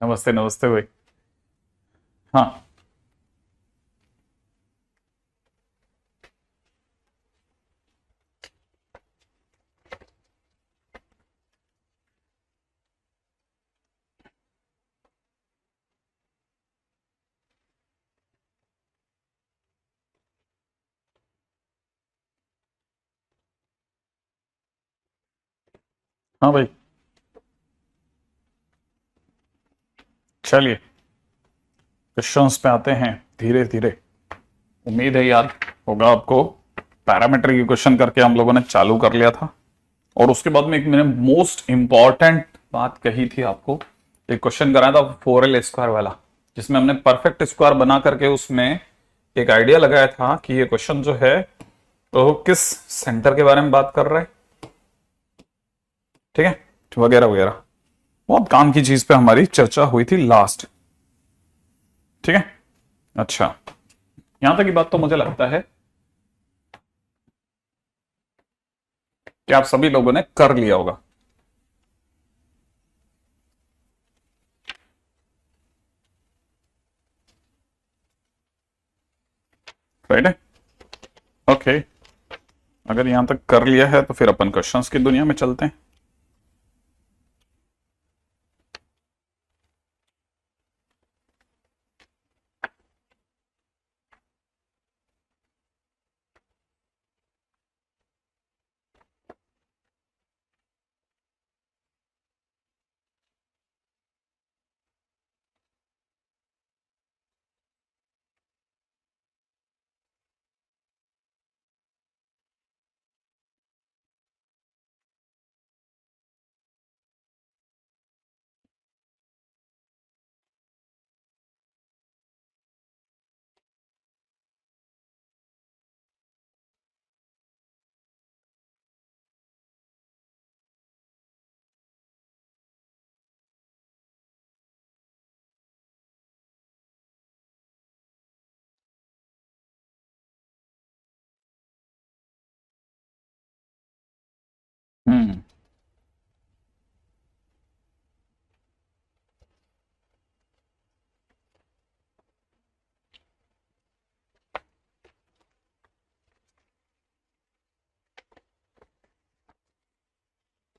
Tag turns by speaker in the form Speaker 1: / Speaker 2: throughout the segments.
Speaker 1: नमस्ते नमस्ते भाई। हाँ हाँ भाई, चलिए क्वेश्चंस पे आते हैं धीरे धीरे। उम्मीद है याद होगा आपको। पैरामीटर की क्वेश्चन करके हम लोगों ने चालू कर लिया था और उसके बाद में एक मैंने मोस्ट इंपॉर्टेंट बात कही थी आपको। एक क्वेश्चन कराया था 4L² वाला, जिसमें हमने परफेक्ट स्क्वायर बना करके उसमें एक आइडिया लगाया था कि ये क्वेश्चन जो है वो किस सेंटर के बारे में बात कर रहा है। ठीक है, वगैरह वगैरह बहुत काम की चीज पे हमारी चर्चा हुई थी लास्ट। ठीक है, अच्छा, यहां तक की बात तो मुझे लगता है कि आप सभी लोगों ने कर लिया होगा। राइट है, ओके। अगर यहां तक कर लिया है तो फिर अपन क्वेश्चंस की दुनिया में चलते हैं। हम्म।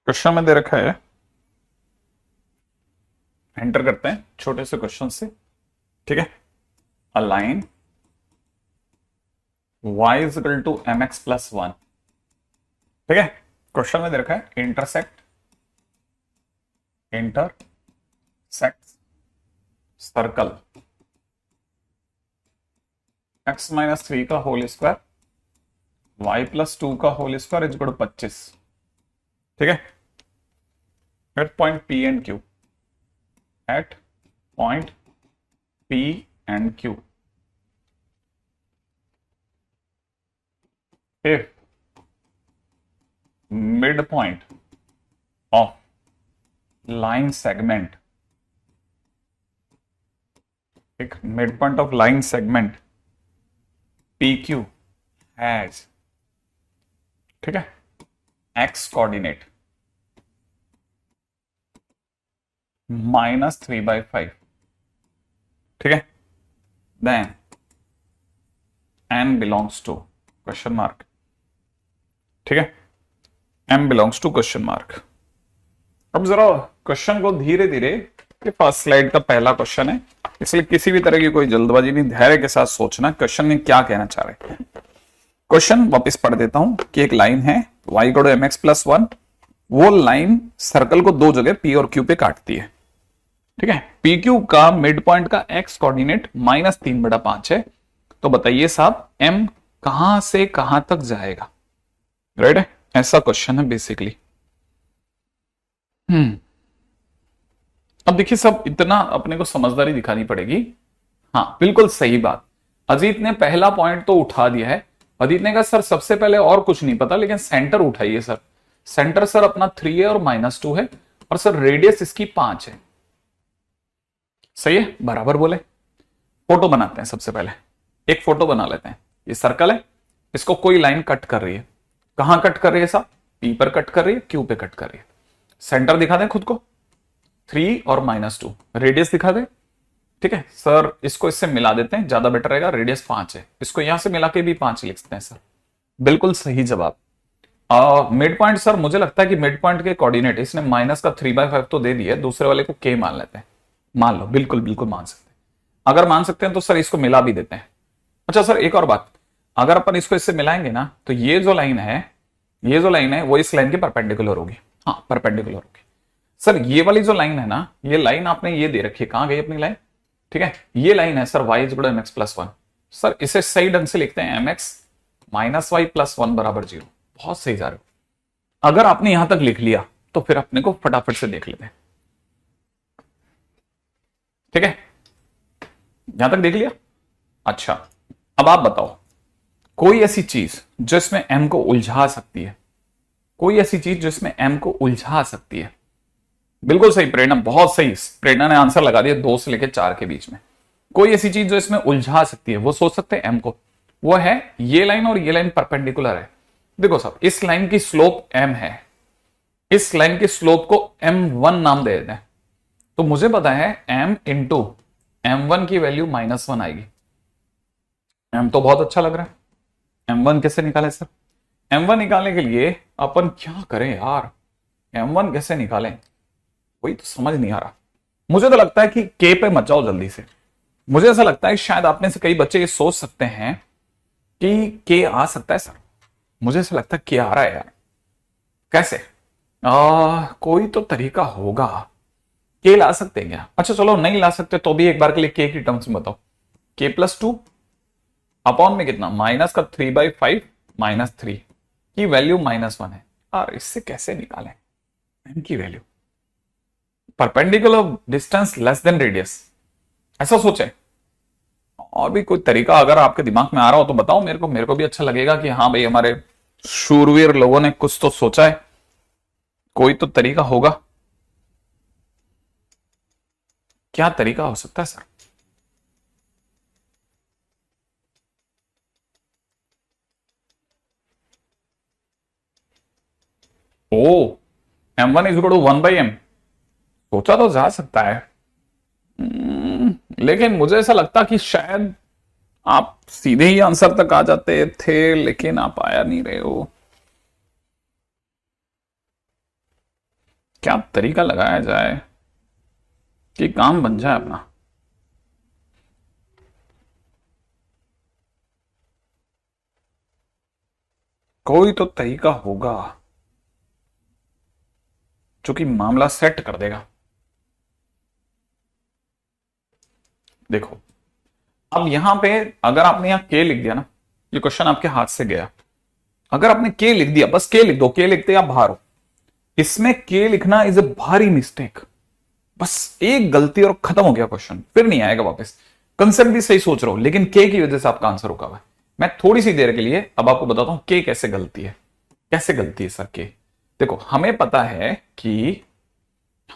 Speaker 1: क्वेश्चन में दे रखा है, एंटर करते हैं छोटे से क्वेश्चन से। ठीक है, a line y is equal to mx+1। ठीक है, क्वेश्चन में दे रखा है इंटरसेक्ट सर्कल x-3 का होल स्क्वायर y+2 का whole square is equal to 25। ठीक है, at point P and Q, at point P and Q, if midpoint of line segment, एक midpoint of line segment PQ has, ठीक है, x coordinate -3/5। ठीक है, then n belongs to question mark. ठीक है, m belongs to question mark. अब जरा question को धीरे धीरे, ये फर्स्ट स्लाइड का पहला क्वेश्चन है, इसलिए किसी भी तरह की कोई जल्दबाजी नहीं, धैर्य के साथ सोचना क्वेश्चन में क्या कहना चाह रहे हैं। क्वेश्चन वापस पढ़ देता हूं कि एक लाइन है y = mx+1, वो लाइन सर्कल को दो जगह p और q पे काटती है। ठीक है, पी क्यू का मिड पॉइंट का x कोऑर्डिनेट -3/5 है। तो बताइए साहब m कहां से कहां तक जाएगा। राइट है, ऐसा क्वेश्चन है बेसिकली। अब देखिए सब, इतना अपने को समझदारी दिखानी पड़ेगी। हाँ बिल्कुल सही बात, अजीत ने पहला पॉइंट तो उठा दिया है। अजीत ने कहा सर सबसे पहले और कुछ नहीं पता, लेकिन सेंटर उठाइए सर। सेंटर सर अपना 3 है और -2 है, और सर रेडियस इसकी 5 है। सही है, बराबर बोले। फोटो बनाते हैं, सबसे पहले एक फोटो बना लेते हैं। ये सर्कल है, इसको कोई लाइन कट कर रही है। कहां कट कर रही है साहब? पी पर कट कर रही है, क्यू पे कट कर रही है। सेंटर दिखा दें खुद को, 3 और -2 रेडियस दिखा दे। ठीक है सर, इसको इससे मिला देते हैं, ज्यादा बेटर रहेगा। रेडियस 5 है, इसको यहां से मिला के भी 5 लिखते हैं सर। बिल्कुल सही जवाब। मिड पॉइंट सर, मुझे लगता है कि मिड पॉइंट के कोऑर्डिनेट इसने -3/5 तो दे दिया, दूसरे वाले को k मान लेते हैं। मान लो, बिल्कुल बिल्कुल मान सकते हैं। अगर मान सकते हैं तो सर इसको मिला भी देते हैं। अच्छा सर, एक और बात, अगर अपन इसको इससे मिलाएंगे ना तो ये जो लाइन है, ये जो लाइन है वो इस लाइन के परपेंडिकुलर होगी। हाँ, परपेंडिकुलर होगी सर। ये वाली जो लाइन है ना, ये लाइन आपने ये दे रखी है, कहां गई अपनी लाइन? ठीक है, ये लाइन है सर y = mx + 1। सर इसे सही ढंग से लिखते हैं mx - y + 1 = 0। बहुत सही जा रहे हो। अगर आपने यहां तक लिख लिया तो फिर अपने को फटाफट से देख लेते हैं। ठीक है, यहां तक देख लिया। अच्छा, अब आप बताओ, कोई ऐसी चीज जो इसमें m को उलझा सकती है, कोई ऐसी चीज जो इसमें m को उलझा सकती है। बिल्कुल सही प्रेरणा, बहुत सही। प्रेरणा ने आंसर लगा दिया 2 से लेकर 4 के बीच में। कोई ऐसी चीज जो इसमें उलझा सकती है, वो सोच सकते हैं m को, वो है ये लाइन और ये लाइन परपेंडिकुलर है। देखो साहब, इस लाइन की स्लोप m है, इस लाइन की स्लोप को m1 नाम दे देते हैं। तो मुझे पता है m इंटू m1 की वैल्यू -1 आएगी। m तो बहुत अच्छा लग रहा है। m1 कैसे निकाले सर? m1 निकालने के लिए अपन क्या करें यार? m1 कैसे निकालें, वही तो समझ नहीं आ रहा। मुझे तो लगता है कि k पे मत जाओ जल्दी से। मुझे ऐसा लगता है शायद आप में से कई बच्चे ये सोच सकते हैं कि k आ सकता है सर। मुझे ऐसा लगता है k आ रहा है यार। कैसे? कोई तो तरीका होगा। k ला सकते हैं क्या? अच्छा चलो, नहीं ला सकते तो भी एक बार के लिए k की टर्म्स में बताओ। k + 2 अपॉन में कितना, -3/5 -3 की वैल्यू -1 है। और इससे कैसे निकालें m की value? Perpendicular distance less than radius, ऐसा सोचे। और भी कोई तरीका अगर आपके दिमाग में आ रहा हो तो बताओ मेरे को भी अच्छा लगेगा कि हाँ भाई, हमारे शूरवीर लोगों ने कुछ तो सोचा है। कोई तो तरीका होगा। क्या तरीका हो सकता है सर? ओ, m1 = 1/m। सोचा तो जा सकता है। लेकिन मुझे ऐसा लगता कि शायद आप सीधे ही आंसर तक आ जाते थे, लेकिन आप आया नहीं रहे हो। क्या तरीका लगाया जाए कि काम बन जाए अपना? कोई तो तरीका होगा जो कि मामला सेट कर देगा। देखो, अब यहां पे अगर आपने यहां के लिख दिया ना, ये क्वेश्चन आपके हाथ से गया। अगर आपने के लिख दिया, बस के लिख दो, के लिखते आप बाहर हो। इसमें के लिखना इज ए भारी मिस्टेक। बस एक गलती और खत्म हो गया क्वेश्चन, फिर नहीं आएगा वापस। कंसेप्ट भी सही सोच रहा हो, लेकिन के की वजह से आपका आंसर रुका हुआ है। मैं थोड़ी सी देर के लिए अब आपको बताता हूं के कैसे गलती है। कैसे गलती है सर के? देखो, हमें पता है कि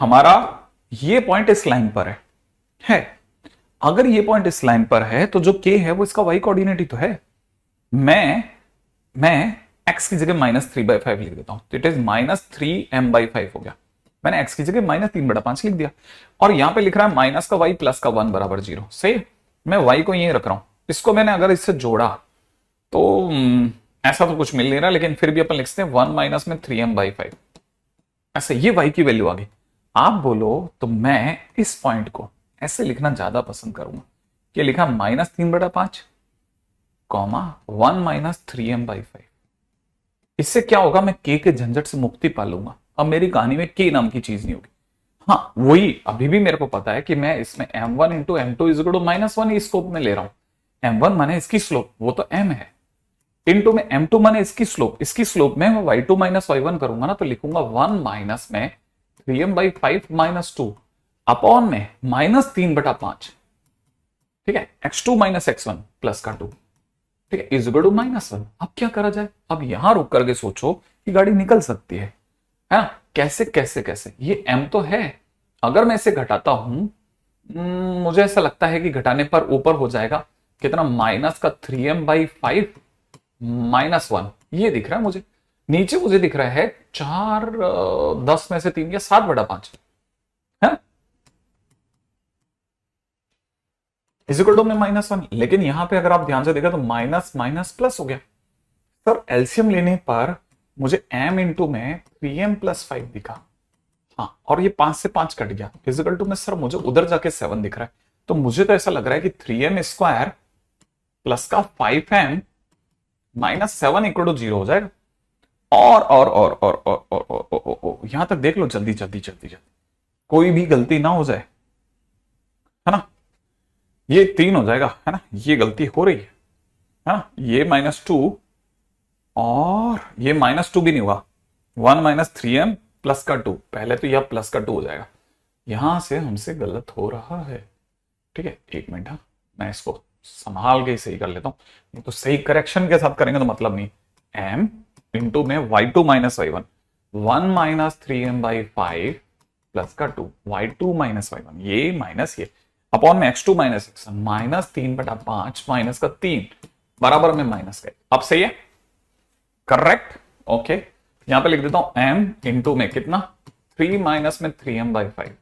Speaker 1: हमारा ये पॉइंट इस लाइन पर है। अगर ये पॉइंट इस लाइन पर है तो जो के है वो इसका वाई कोऑर्डिनेट ही तो है। मैं x की जगह -3/5 लिख देता हूं, तो इट इज -3m/5 हो गया। मैंने x की जगह -3/5 लिख दिया, और यहां पे लिख रहा है माइनस का y प्लस का 1 = 0। सही, मैं y को यही रख रहा हूं। इसको मैंने अगर इससे जोड़ा तो ऐसा तो कुछ मिल नहीं रहा, लेकिन फिर भी अपन लिखते हैं 1 - में 3m/5। ऐसे ये y की वैल्यू आ गई। आप बोलो तो मैं इस पॉइंट को ऐसे लिखना ज्यादा पसंद करूंगा कि लिखा -3/5 कॉमा 1 - 3m/5। इससे क्या होगा, मैं के के झंझट से मुक्ति पा लूंगा। अब मेरी कहानी में के नाम की चीज नहीं होगी। हाँ, वही अभी भी मेरे को पता है कि मैं इसमें m1 × m2 = -1 स्कोप में ले रहा हूं। m1 माने इसकी स्लोप, वो तो m है, इंटू में m2 माने इसकी स्लोप में मैं y2 - y1 करूंगा ना, तो लिखूंगा 1 - में 3m/5 - 2 अपॉन में -3/5। ठीक है, x2 - x1 प्लस का 2। ठीक है, इज इक्वल टू -1। अब क्या करा जाए? अब यहां रुक करके सोचो कि गाड़ी निकल सकती है ना? कैसे कैसे कैसे? ये m तो है, अगर मैं इसे घटाता हूं, मुझे ऐसा लगता है कि घटाने पर ऊपर हो जाएगा कितना, -3m/5 -1। ये दिख रहा है मुझे, नीचे मुझे दिख रहा है 4 10 में से 3 या 7/5 है। इज इक्वल टू में -1, लेकिन यहां पे अगर आप ध्यान से देखा तो माइनस माइनस प्लस हो गया। सर एलसीएम लेने पर मुझे m इंटू में 3m+5 दिखा। हाँ, और ये 5 से 5 कट गया, इजिकल टू में सर मुझे उधर जाके 7 दिख रहा है। तो मुझे तो ऐसा लग रहा है कि 3m² प्लस का 5m -7 इक्वल टू 0 हो जाएगा। और यहां तक देख लो, जल्दी जल्दी जल्दी जल्दी, कोई भी गलती ना हो जाए, है ना। ये 3 हो जाएगा, है ना, ये गलती हो रही है ना। ये -2 और ये -2 भी नहीं हुआ, 1 -3m प्लस का 2, पहले तो यह प्लस का 2 हो जाएगा। यहां से हमसे गलत हो रहा है। ठीक है, एक मिनट, हाँ मैं इसको संभाल के सही कर लेता हूं, तो सही करेक्शन के साथ करेंगे तो मतलब नहीं। m इंटू में y2 minus y1, 1 -3m/5 plus का 2, y2 माइनस y1, ये माइनस ये अपॉन में x2 माइनस x1, -3/5 माइनस का 3 बराबर में माइनस का। अब सही है, करेक्ट। ओके, यहां पे लिख देता हूं m इंटू में कितना, 3 माइनस में 3m/5।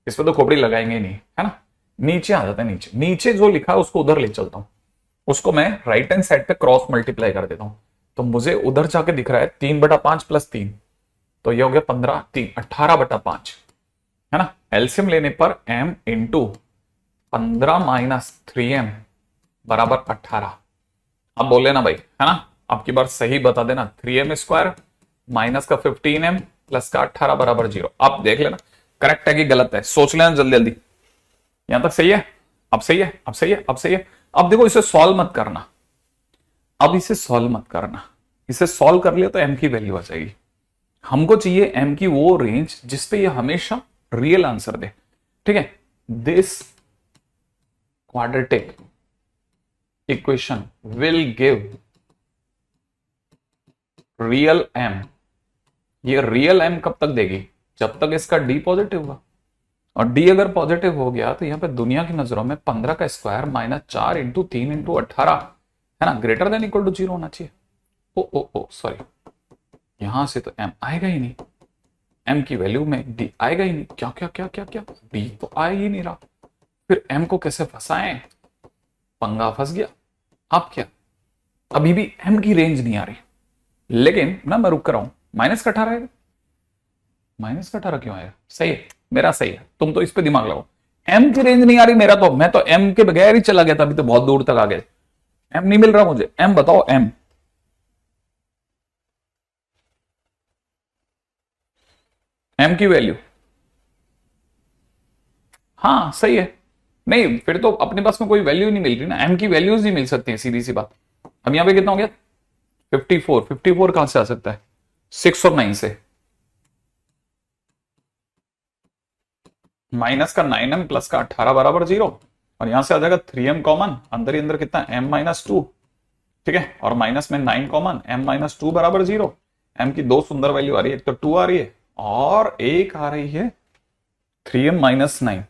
Speaker 1: इस पर तो खोपड़ी लगाएंगे नहीं, है ना। नीचे आ जाता है, नीचे नीचे जो लिखा है उसको उधर ले चलता हूं, उसको मैं राइट हैंड साइड पे क्रॉस मल्टीप्लाई कर देता हूं। तो मुझे उधर जाके दिख रहा है 3/5 प्लस 3, तो ये हो गया 15, 3 18/5, है ना। एलसीएम लेने पर m इंटू 15 माइनस 3m बराबर 18। अब बोले ना भाई, है ना, आपकी बार सही बता देना, 3m² माइनस का 15m प्लस का 18 बराबर 0। अब देख लेना करेक्ट है कि गलत है, सोच लेना जल्दी जल्दी। यहां तक सही है, अब सही है, अब सही है, अब सही है। अब देखो, इसे सॉल्व मत करना, अब इसे सॉल्व मत करना, इसे सॉल्व कर लिया तो m की वैल्यू आ जाएगी। हमको चाहिए m की वो रेंज जिसपे ये हमेशा रियल आंसर दे। ठीक है, this quadratic equation will give real m। ये रियल m कब तक देगी, जब तक इसका d पॉजिटिव हुआ, और d अगर पॉजिटिव हो गया तो यहां पे दुनिया की नजरों में 15 का स्क्वायर माइनस 4 इंटू 3 इंटू 18, है ना, ग्रेटर देन इक्वल टू 0 होना चाहिए। ओ सॉरी, यहां से तो m आएगा ही नहीं, m की वैल्यू में d आएगा ही नहीं। क्या क्या क्या क्या क्या, d तो आ ही नहीं रहा, फिर m को कैसे फंसाएं, पंगा फंस गया। अब क्या, अभी भी m की रेंज नहीं आ रही, लेकिन ना मैं रुक कर रहा हूं, -18 आएगा, -18 क्यों आएगा, सही है मेरा, सही है, तुम तो इस पे दिमाग लगाओ। m की रेंज नहीं आ रही मेरा, तो मैं तो m के बगैर ही चला गया था, अभी तो बहुत दूर तक आ गए, m नहीं मिल रहा मुझे। m बताओ, m की वैल्यू, हाँ सही है, नहीं फिर तो अपने पास में कोई वैल्यू नहीं मिल रही ना, m की वैल्यूज नहीं मिल सकती है, सीधी सी बात। अब यहां पे कितना हो गया, 54, 54 कहां से आ सकता है, 6 और 9 से, माइनस का 9m प्लस का 18 बराबर 0, और यहां से आ जाएगा 3m कॉमन, अंदर ही अंदर कितना m-2, ठीक है, और माइनस में 9 कॉमन, m-2 बराबर 0। m की दो सुंदर वैल्यू आ रही है, एक तो 2 आ रही है और एक आ रही है 3m-9,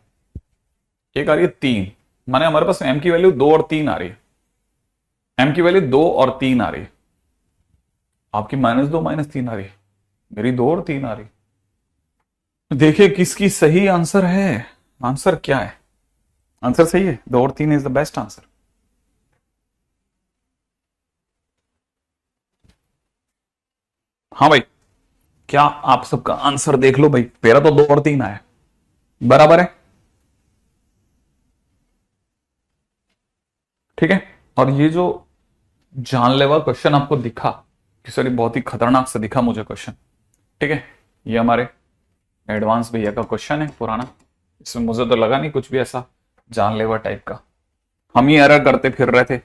Speaker 1: एक आ रही है 3, माने हमारे पास m की वैल्यू 2 और 3 आ रही है, m की वैल्यू 2 और 3 आ रही है, आपकी -2 -3 आ रही है, मेरी 2 और 3 आ रही है। देखिए किसकी सही आंसर है, आंसर क्या है, आंसर सही है, 2 और 3 इज द बेस्ट आंसर। हाँ भाई, क्या आप सबका आंसर देख लो भाई, मेरा तो 2 और 3 आया, बराबर है, ठीक है। और ये जो जानलेवा क्वेश्चन आपको दिखा कि सर बहुत ही खतरनाक सा दिखा मुझे क्वेश्चन, ठीक है, ये हमारे एडवांस भैया का क्वेश्चन है पुराना, इसमें मुझे तो लगा नहीं कुछ भी ऐसा जानलेवा टाइप का, हम ही एरर करते फिर रहे थे।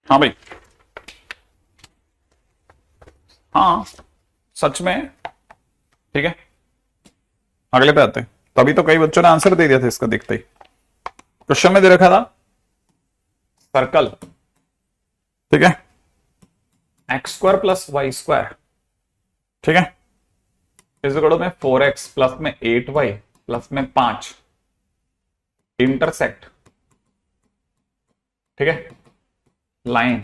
Speaker 1: हाँ भाई, हाँ सच में, ठीक है, अगले पे आते हैं। तभी तो कई बच्चों ने आंसर दे दिया था इसका देखते ही। क्वेश्चन में दे रखा था सर्कल, ठीक है, x² प्लस y², ठीक है, इस में 4x प्लस में 8y प्लस में 5 इंटरसेक्ट, ठीक है। लाइन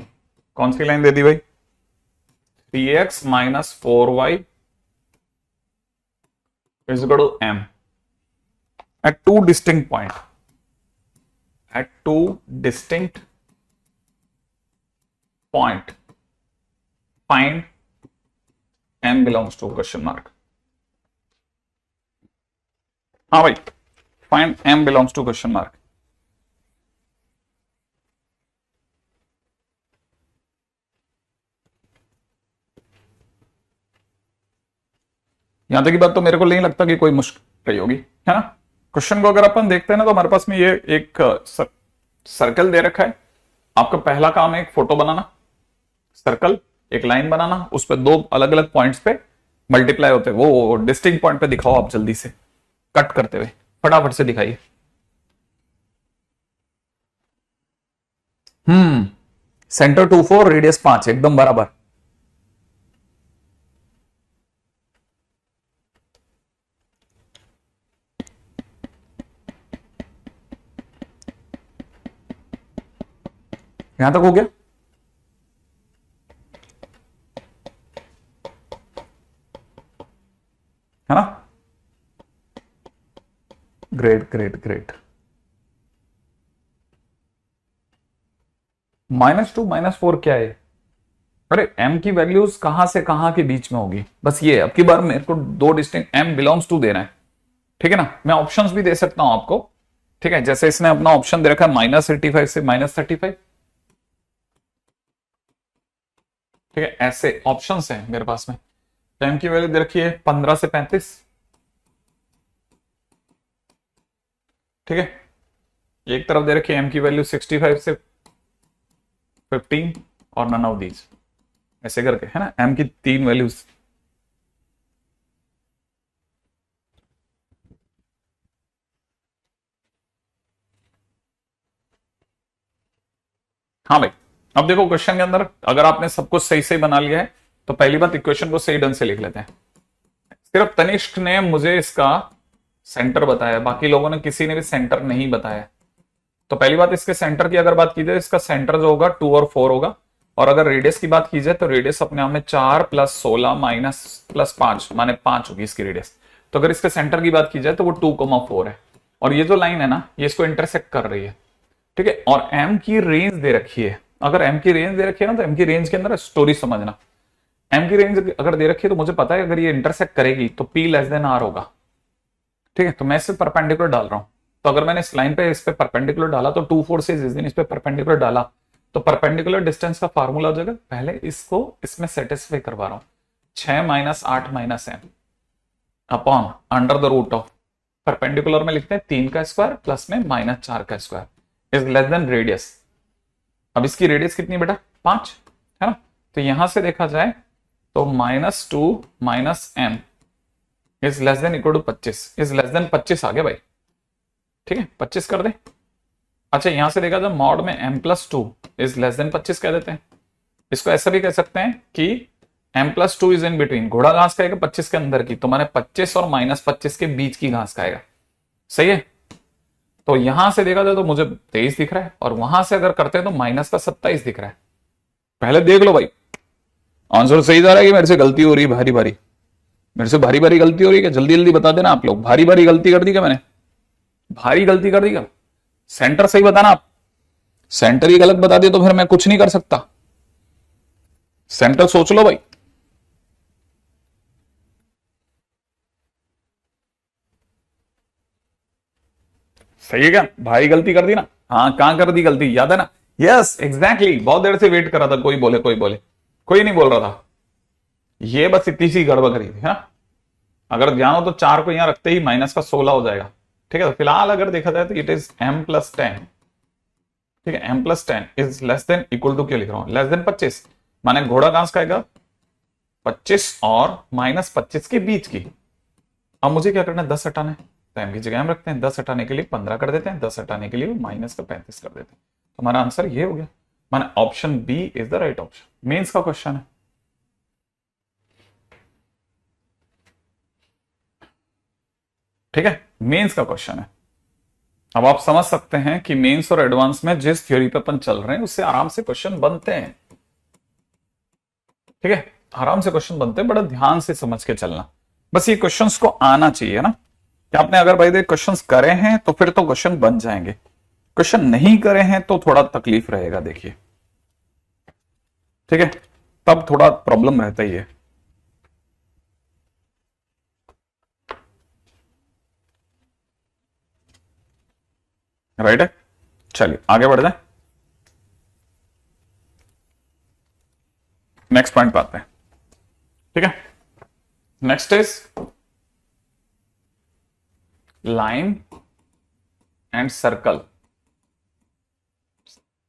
Speaker 1: कौन सी लाइन दे दी भाई? 3x minus 4y is equal to m at two distinct point, at two distinct point find m belongs to question mark। हाँ भाई, find m belongs to question mark। यहां तक की बात तो मेरे को नहीं लगता कि कोई मुश्किल रही होगी, है ना। क्वेश्चन को अगर अपन देखते हैं ना, तो हमारे पास में ये एक सर्कल दे रखा है। आपका पहला काम है एक फोटो बनाना, सर्कल, एक लाइन बनाना, उस पर दो अलग अलग पॉइंट्स पे मल्टीप्लाई होते हैं, वो डिस्टिंक्ट पॉइंट पे दिखाओ आप जल्दी से, कट करते हुए फटाफट से दिखाइए। सेंटर 2 4 रेडियस 5 एकदम बराबर। यहां तक हो गया? है ना। Great great great. -2 -4 क्या है? अरे m की वैल्यूज कहां से कहां के बीच में होगी, बस ये। अब की बार मेरे को दो डिस्टिंक्ट m बिलोंग्स टू देना है, ठीक है ना। मैं ऑप्शंस भी दे सकता हूं आपको, ठीक है। जैसे इसने अपना ऑप्शन दे रखा है -85 से -35, ठीक है। ऐसे ऑप्शंस हैं मेरे पास में। m की वैल्यू दे रखी है 15 से 35, ठीक है। एक तरफ दे रखी है m की वैल्यू 65 से 15 और नन ऑफ दीज, ऐसे करके, है ना। m की तीन वैल्यूज। हाँ भाई, अब देखो क्वेश्चन के अंदर अगर आपने सब कुछ सही सही बना लिया है, तो पहली बात इक्वेशन को सही ढंग से लिख लेते हैं। सिर्फ तनिष्क ने मुझे इसका सेंटर बताया, बाकी लोगों ने किसी ने भी सेंटर नहीं बताया। तो पहली बात, इसके सेंटर की अगर बात की जाए, इसका सेंटर जो होगा 2 और 4 होगा। और अगर रेडियस की बात की जाए, तो रेडियस अपने आप में 4 + 16 -+5 माने 5 होगी इसकी रेडियस। तो अगर इसके सेंटर की बात की जाए, तो वो 2,4 है। और ये जो लाइन है ना, ये इसको इंटरसेक्ट कर रही है, ठीक है। और m की रेंज दे रखी है। अगर m की रेंज दे रखी है ना, तो m की रेंज के अंदर स्टोरी समझना। m की रेंज अगर दे रखी है, तो मुझे पता है अगर ये इंटरसेक्ट करेगी तो p r होगा, ठीक है। तो मैं इस पे परपेंडिकुलर डाल रहा हूं। तो अगर मैंने इस लाइन पे इस पे परपेंडिकुलर डाला, तो 2 4 से जिस दिन इस पे परपेंडिकुलर डाला, तो परपेंडिकुलर डिस्टेंस का फार्मूला हो जाएगा। पहले इसको इसमें सेटिस्फाई करवा रहा हूं, 6 - 8 - m अपॉन √, परपेंडिकुलर में लिखते हैं 3 का स्क्वायर प्लस में -4 का square is less then radius. अब इसकी रेडियस कितनी बेटा? 5, है ना। तो यहां से देखा जाए तो -2 - m is less than equal to 25, is less than 25 आ गया भाई, ठीक है। 25 कर दे। अच्छा, यहां से देखा जाए मॉड में m+2 इज लेस देन 25 कह देते हैं। इसको ऐसा भी कह सकते हैं कि m+2 इज इन बिटवीन। घोड़ा घास खाएगा 25 के अंदर की, तो मैंने 25 और -25 के बीच की घास खाएगा, सही है। तो यहां से देखा जाए तो मुझे 23 दिख रहा है, और वहां से अगर करते हैं तो -27 दिख रहा है। पहले देख लो भाई, आंसर सही जा रहा है कि मेरे से गलती हो रही है भारी भारी? मेरे से भारी भारी गलती हो रही है क्या? जल्दी जल्दी बता देना आप लोग। भारी भारी गलती कर दी क्या मैंने? भारी गलती कर दी क्या? सेंटर सही बताना आप। सेंटर ही गलत बता दिया तो फिर मैं कुछ नहीं कर सकता। सेंटर सोच लो भाई। सही है क्या? भारी गलती कर दी ना? हाँ, कहां कर दी गलती, याद है ना? यस एग्जैक्टली, बहुत देर से वेट कर रहा था, कोई बोले कोई बोले, कोई नहीं बोल रहा था। ये बस इतनी सी गड़बड़ करी थी, है ना। अगर ध्यान हो तो 4 को यहां रखते ही -16 हो जाएगा, ठीक है। तो फिलहाल अगर देखा जाए तो इट इज m+10, ठीक है। m+10 is less than equal to, क्या लिख रहा हूं, लेस देन 25, माने घोड़ा घास खाएगा 25 और -25 के बीच की। अब मुझे क्या करना है, 10 हटाना है, तो m की जगह हम रखते हैं। 10 हटाने के लिए 15 कर देते हैं, 10 हटाने के लिए -35 कर देते हैं। तो हमारा आंसर ये हो गया, माने option b is the right option. Mains का क्वेश्चन है। ठीक है, मेंस का क्वेश्चन है। अब आप समझ सकते हैं कि मेंस और एडवांस में जिस थ्योरी पे अपन चल रहे हैं उससे आराम से क्वेश्चन बनते हैं। ठीक है, आराम से क्वेश्चन बनते हैं, बड़ा ध्यान से समझ के चलना। बस ये क्वेश्चंस को आना चाहिए ना, कि आपने अगर भाई क्वेश्चंस करे हैं तो फिर तो क्वेश्चन बन जाएंगे, क्वेश्चन नहीं करे हैं तो थोड़ा तकलीफ रहेगा, देखिए। ठीक है, तब थोड़ा प्रॉब्लम रहता ही है। राइट है, चलिए आगे बढ़ जाए, नेक्स्ट पॉइंट पे आते हैं। ठीक है, next is line and circle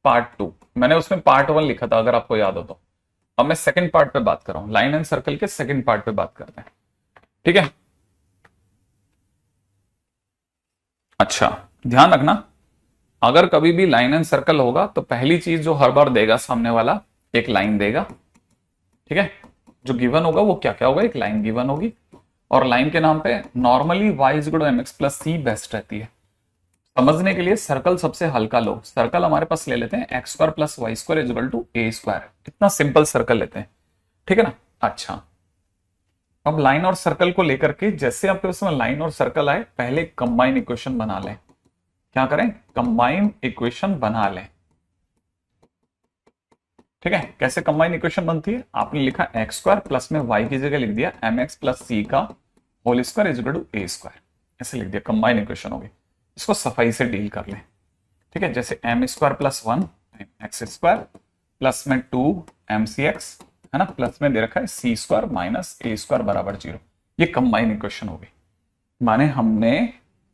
Speaker 1: part 2। मैंने उसमें पार्ट 1 लिखा था, अगर आपको याद हो तो। अब मैं सेकंड पार्ट पे बात कर रहा हूं, लाइन एंड सर्कल के सेकंड पार्ट पे बात करते हैं। ठीक है, अच्छा ध्यान रखना, अगर कभी भी लाइन एंड सर्कल होगा तो पहली चीज जो हर बार देगा सामने वाला, एक लाइन देगा। ठीक है, जो गिवन होगा वो क्या क्या होगा, एक लाइन गिवन होगी, और लाइन के नाम पे normally y equal to mx plus c best रहती है। समझने के लिए सर्कल सबसे हल्का लो, सर्कल हमारे पास ले लेते हैं x square plus y square equal to a square, इतना सिंपल सर्कल लेते हैं। ठीक है ना, अच्छा अब लाइन और सर्कल को लेकर के जैसे आपके पास में लाइन और सर्कल आए, पहले कंबाइन इक्वेशन बना लें। क्या करें, कंबाइन इक्वेशन बना लें। ठीक है, कैसे कंबाइन इक्वेशन बनती है, आपने लिखा एक्स स्क्वायर प्लस में वाई की जगह लिख दिया एम एक्स प्लस सी का whole square is equal to a square, ऐसे लिख दिया, कंबाइन इक्वेशन होगी। इसको सफाई से डील कर लें। ठीक है, जैसे m square plus 1 x square plus में 2 एम सी एक्स, है ना, प्लस में दे रखा है सी स्क्वायर माइनस ए स्क्वायर बराबर 0। ये कंबाइन इक्वेशन होगी, माने हमने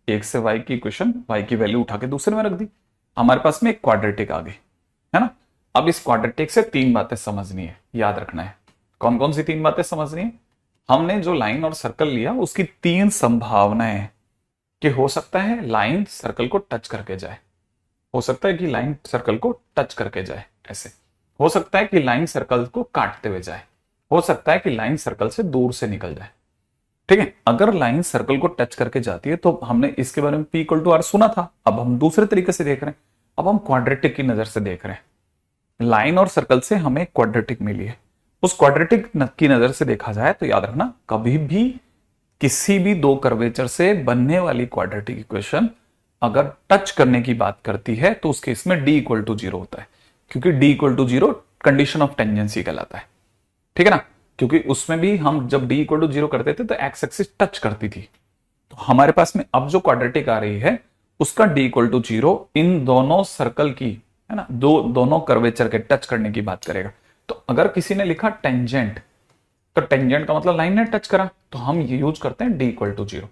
Speaker 1: एक से वाई की इक्वेशन, वाई की वैल्यू उठा के दूसरे में रख दी, हमारे पास में एक क्वाड्रेटिक आ गई, है ना। अब इस क्वाड्रेटिक से तीन बातें समझनी है, याद रखना है। कौन कौन सी तीन बातें समझनी है, हमने जो लाइन और सर्कल लिया उसकी तीन संभावनाएं, कि हो सकता है लाइन सर्कल को टच करके जाए, हो सकता है कि लाइन सर्कल को टच करके जाए ऐसे, हो सकता है कि लाइन सर्कल को काटते हुए जाए, हो सकता है कि लाइन सर्कल से दूर से निकल जाए। ठीक है, अगर लाइन सर्कल को टच करके जाती है तो हमने इसके बारे में P इक्वल टू आर सुना था, अब हम दूसरे तरीके से देख रहे हैं, अब हम क्वाड्रेटिक की नजर से देख रहे हैं। लाइन और सर्कल से हमें क्वाड्रेटिक मिली है, उस क्वाड्रेटिक की नजर से देखा जाए तो याद रखना, कभी भी किसी भी दो कर्वेचर से बनने वाली क्वाड्रेटिक इक्वेशन अगर टच करने की बात करती है तो उस केस में d इक्वल टू 0 होता है, क्योंकि d equal to 0 condition of tangency कहलाता है। ठीक है ना, क्योंकि उसमें भी हम जब d इक्वल टू 0 करते थे तो एक्स एक्सिस टच करती थी, तो हमारे पास में अब जो क्वाड्रेटिक आ रही है उसका d इक्वल टू 0 इन दोनों सर्कल की, है ना, दोनों कर्वेचर के टच करने की बात करेगा। तो अगर किसी ने लिखा टेंजेंट, तो टेंजेंट का मतलब लाइन ने टच करा, तो हम ये यूज करते हैं d इक्वल टू 0।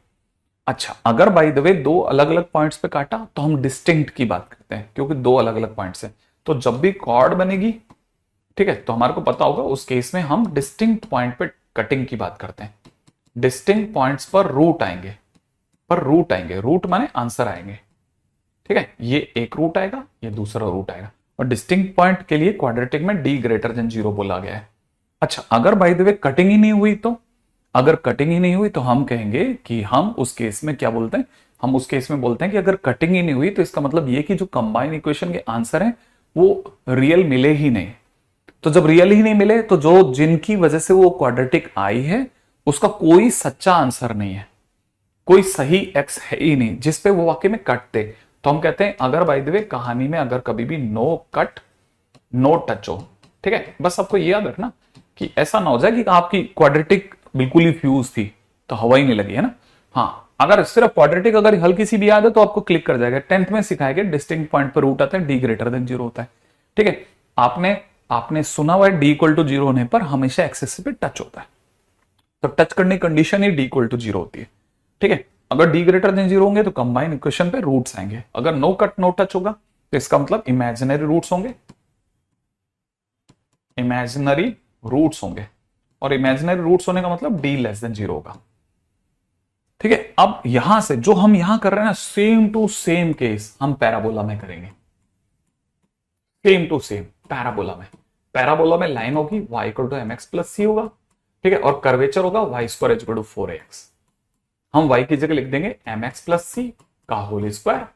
Speaker 1: अच्छा, अगर बाय द वे दो अलग अलग पॉइंट्स पे काटा तो हम डिस्टिंक्ट की बात करते हैं, क्योंकि दो अलग अलग पॉइंट्स हैं, तो जब भी कॉर्ड बनेगी, ठीक है, तो हमारे को पता होगा उस केस में हम डिस्टिंक्ट पॉइंट पे कटिंग की बात करते हैं। डिस्टिंक्ट पॉइंट्स पर रूट आएंगे, रूट माने आंसर आएंगे। ठीक है, ये एक रूट आएगा, ये दूसरा रूट आएगा, और डिस्टिंक्ट पॉइंट के लिए क्वाड्रेटिक में d ग्रेटर देन 0 बोला गया है। अच्छा, अगर बाय द वे कटिंग ही नहीं हुई तो, अगर कटिंग ही नहीं हुई तो हम कहेंगे कि हम उस केस में क्या बोलते हैं, हम उस केस में बोलते हैं कि अगर कटिंग ही नहीं हुई तो इसका मतलब ये कि जो कंबाइन इक्वेशन के आंसर हैं वो रियल मिले ही नहीं। तो जब रियल ही नहीं मिले तो जो जिनकी वजह से वो क्वाड्रेटिक आई है उसका कोई सच्चा आंसर नहीं है, कोई सही एक्स है ही नहीं जिसपे वो वाकई में कटते। तो हम कहते हैं अगर बाय द वे कहानी में अगर कभी भी नो कट नो टच हो, ठीक है, बस आपको ये याद रखना कि ऐसा ना हो जाए कि आपकी क्वाड्रेटिक बिल्कुल ही फ्यूज थी तो हवा ही नहीं लगी, है ना। हाँ, अगर सिर्फ क्वाड्रेटिक अगर हल्की सी भी याद है तो आपको क्लिक कर जाएगा। 10th में सिखाया गया डिस्टिंक्ट पॉइंट पर रूट आता है, d ग्रेटर देन 0 होता है। ठीक है, आपने सुना हुआ है d इक्वल टू 0 होने पर हमेशा एक्सिस पे टच होता है, तो टच करने की कंडीशन ही d इक्वल टू 0 होती है। ठीक है, अगर d ग्रेटर देन 0 होंगे तो कंबाइन इक्वेशन पे रूट्स आएंगे, अगर नो कट नो टच होगा तो इसका मतलब इमेजिनरी रूट्स होंगे, इमेजिनरी रूट्स होंगे, और इमेजिनरी रूट्स होने का मतलब d लेस देन 0 होगा। ठीक है, अब यहां से जो हम यहां कर रहे हैं ना, सेम टू सेम केस हम पैराबोला में करेंगे, सेम टू सेम पैराबोला में लाइन होगी y equal to mx plus C होगा, ठीक है, और कर्वेचर होगा y square equal to 4ax। हम y की जगह लिख देंगे mx प्लस सी का whole square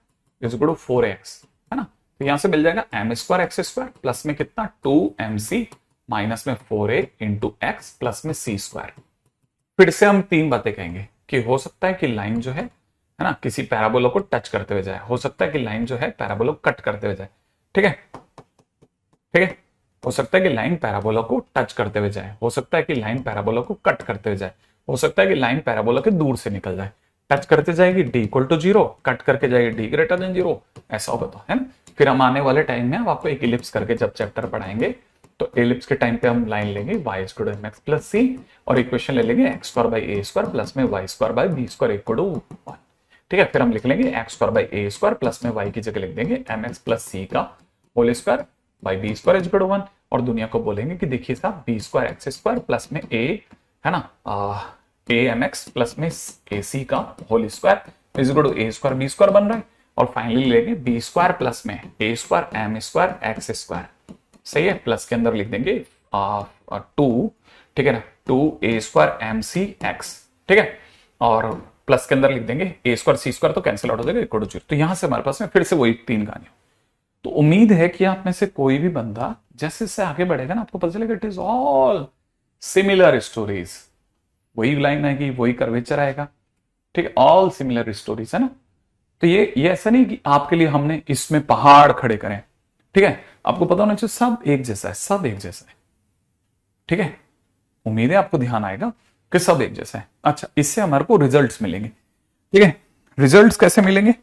Speaker 1: is equal to 4x, है ना। तो यहां से मिल जाएगा m square x square plus में कितना 2mc माइनस में 4a इंटू एक्स प्लस में सी स्क्वायर। फिर से हम तीन बातें कहेंगे कि हो सकता है कि लाइन जो है ना, किसी पैराबोला को टच करते हुए जाए, हो सकता है कि लाइन जो है पैराबोला को कट करते हुए जाए। ठीक है, ठीक है, हो सकता है कि लाइन पैराबोला को टच करते हुए जाए, हो सकता है कि लाइन पैराबोला को कट करते हुए जाए, हो सकता है कि लाइन पैराबोला के दूर से निकल जाए। टच करते जाएगी d equal to zero, cut करके जाएगी डी ग्रेटर देन जीरो, ऐसा होगा तो, है ना। फिर हम आने वाले टाइम में आपको एक इलिप्स करके जब चैप्टर पढ़ाएंगे तो एलिप्स के टाइम पे हम लाइन लेंगे y square M x plus C और इक्वेशन ले लेंगे X square by A square plus में Y square by B square equal to 1। ठीक है, फिर हम लिख लेंगे X square by A square plus में y की जगह लिख देंगे एम एक्स प्लस सी का whole square by B square equal to 1 और दुनिया को बोलेंगे कि देखिए साहब b square x square plus में ए, है ना, ए एम एक्स प्लस में ए सी का whole square is equal to a square b square बन रहा है और फाइनली लेंगे बी स्क्वायर प्लस में a square m square x square. सही है, प्लस के अंदर लिख देंगे 2, ठीक है ना, 2a square M C x. ठीक है, और प्लस के अंदर लिख देंगे ए स्क्वायर सी स्क्वायर तो कैंसिल आउट हो जाएगा इक्वल टू जीरो। तो यहां से हमारे पास में फिर से वही तीन कहानियां। तो उम्मीद है कि आप में से कोई भी बंदा जैसे जैसे आगे बढ़ेगा ना आपको पता चलेगा it is all similar stories. वही लाइन आएगी, वही कर्वेचर आएगा। ठीक है, ऑल सिमिलर स्टोरीज, है ना। तो ये ऐसा नहीं कि आपके लिए हमने इसमें पहाड़ खड़े करें। ठीक है, आपको पता होना चाहिए सब एक जैसा है, सब एक जैसा है। ठीक है, उम्मीद है आपको ध्यान आएगा कि सब एक जैसा है। अच्छा, इससे हमारे को रिजल्ट्स मिलेंगे। ठीक है, रिजल्ट्स कैसे मिलेंगे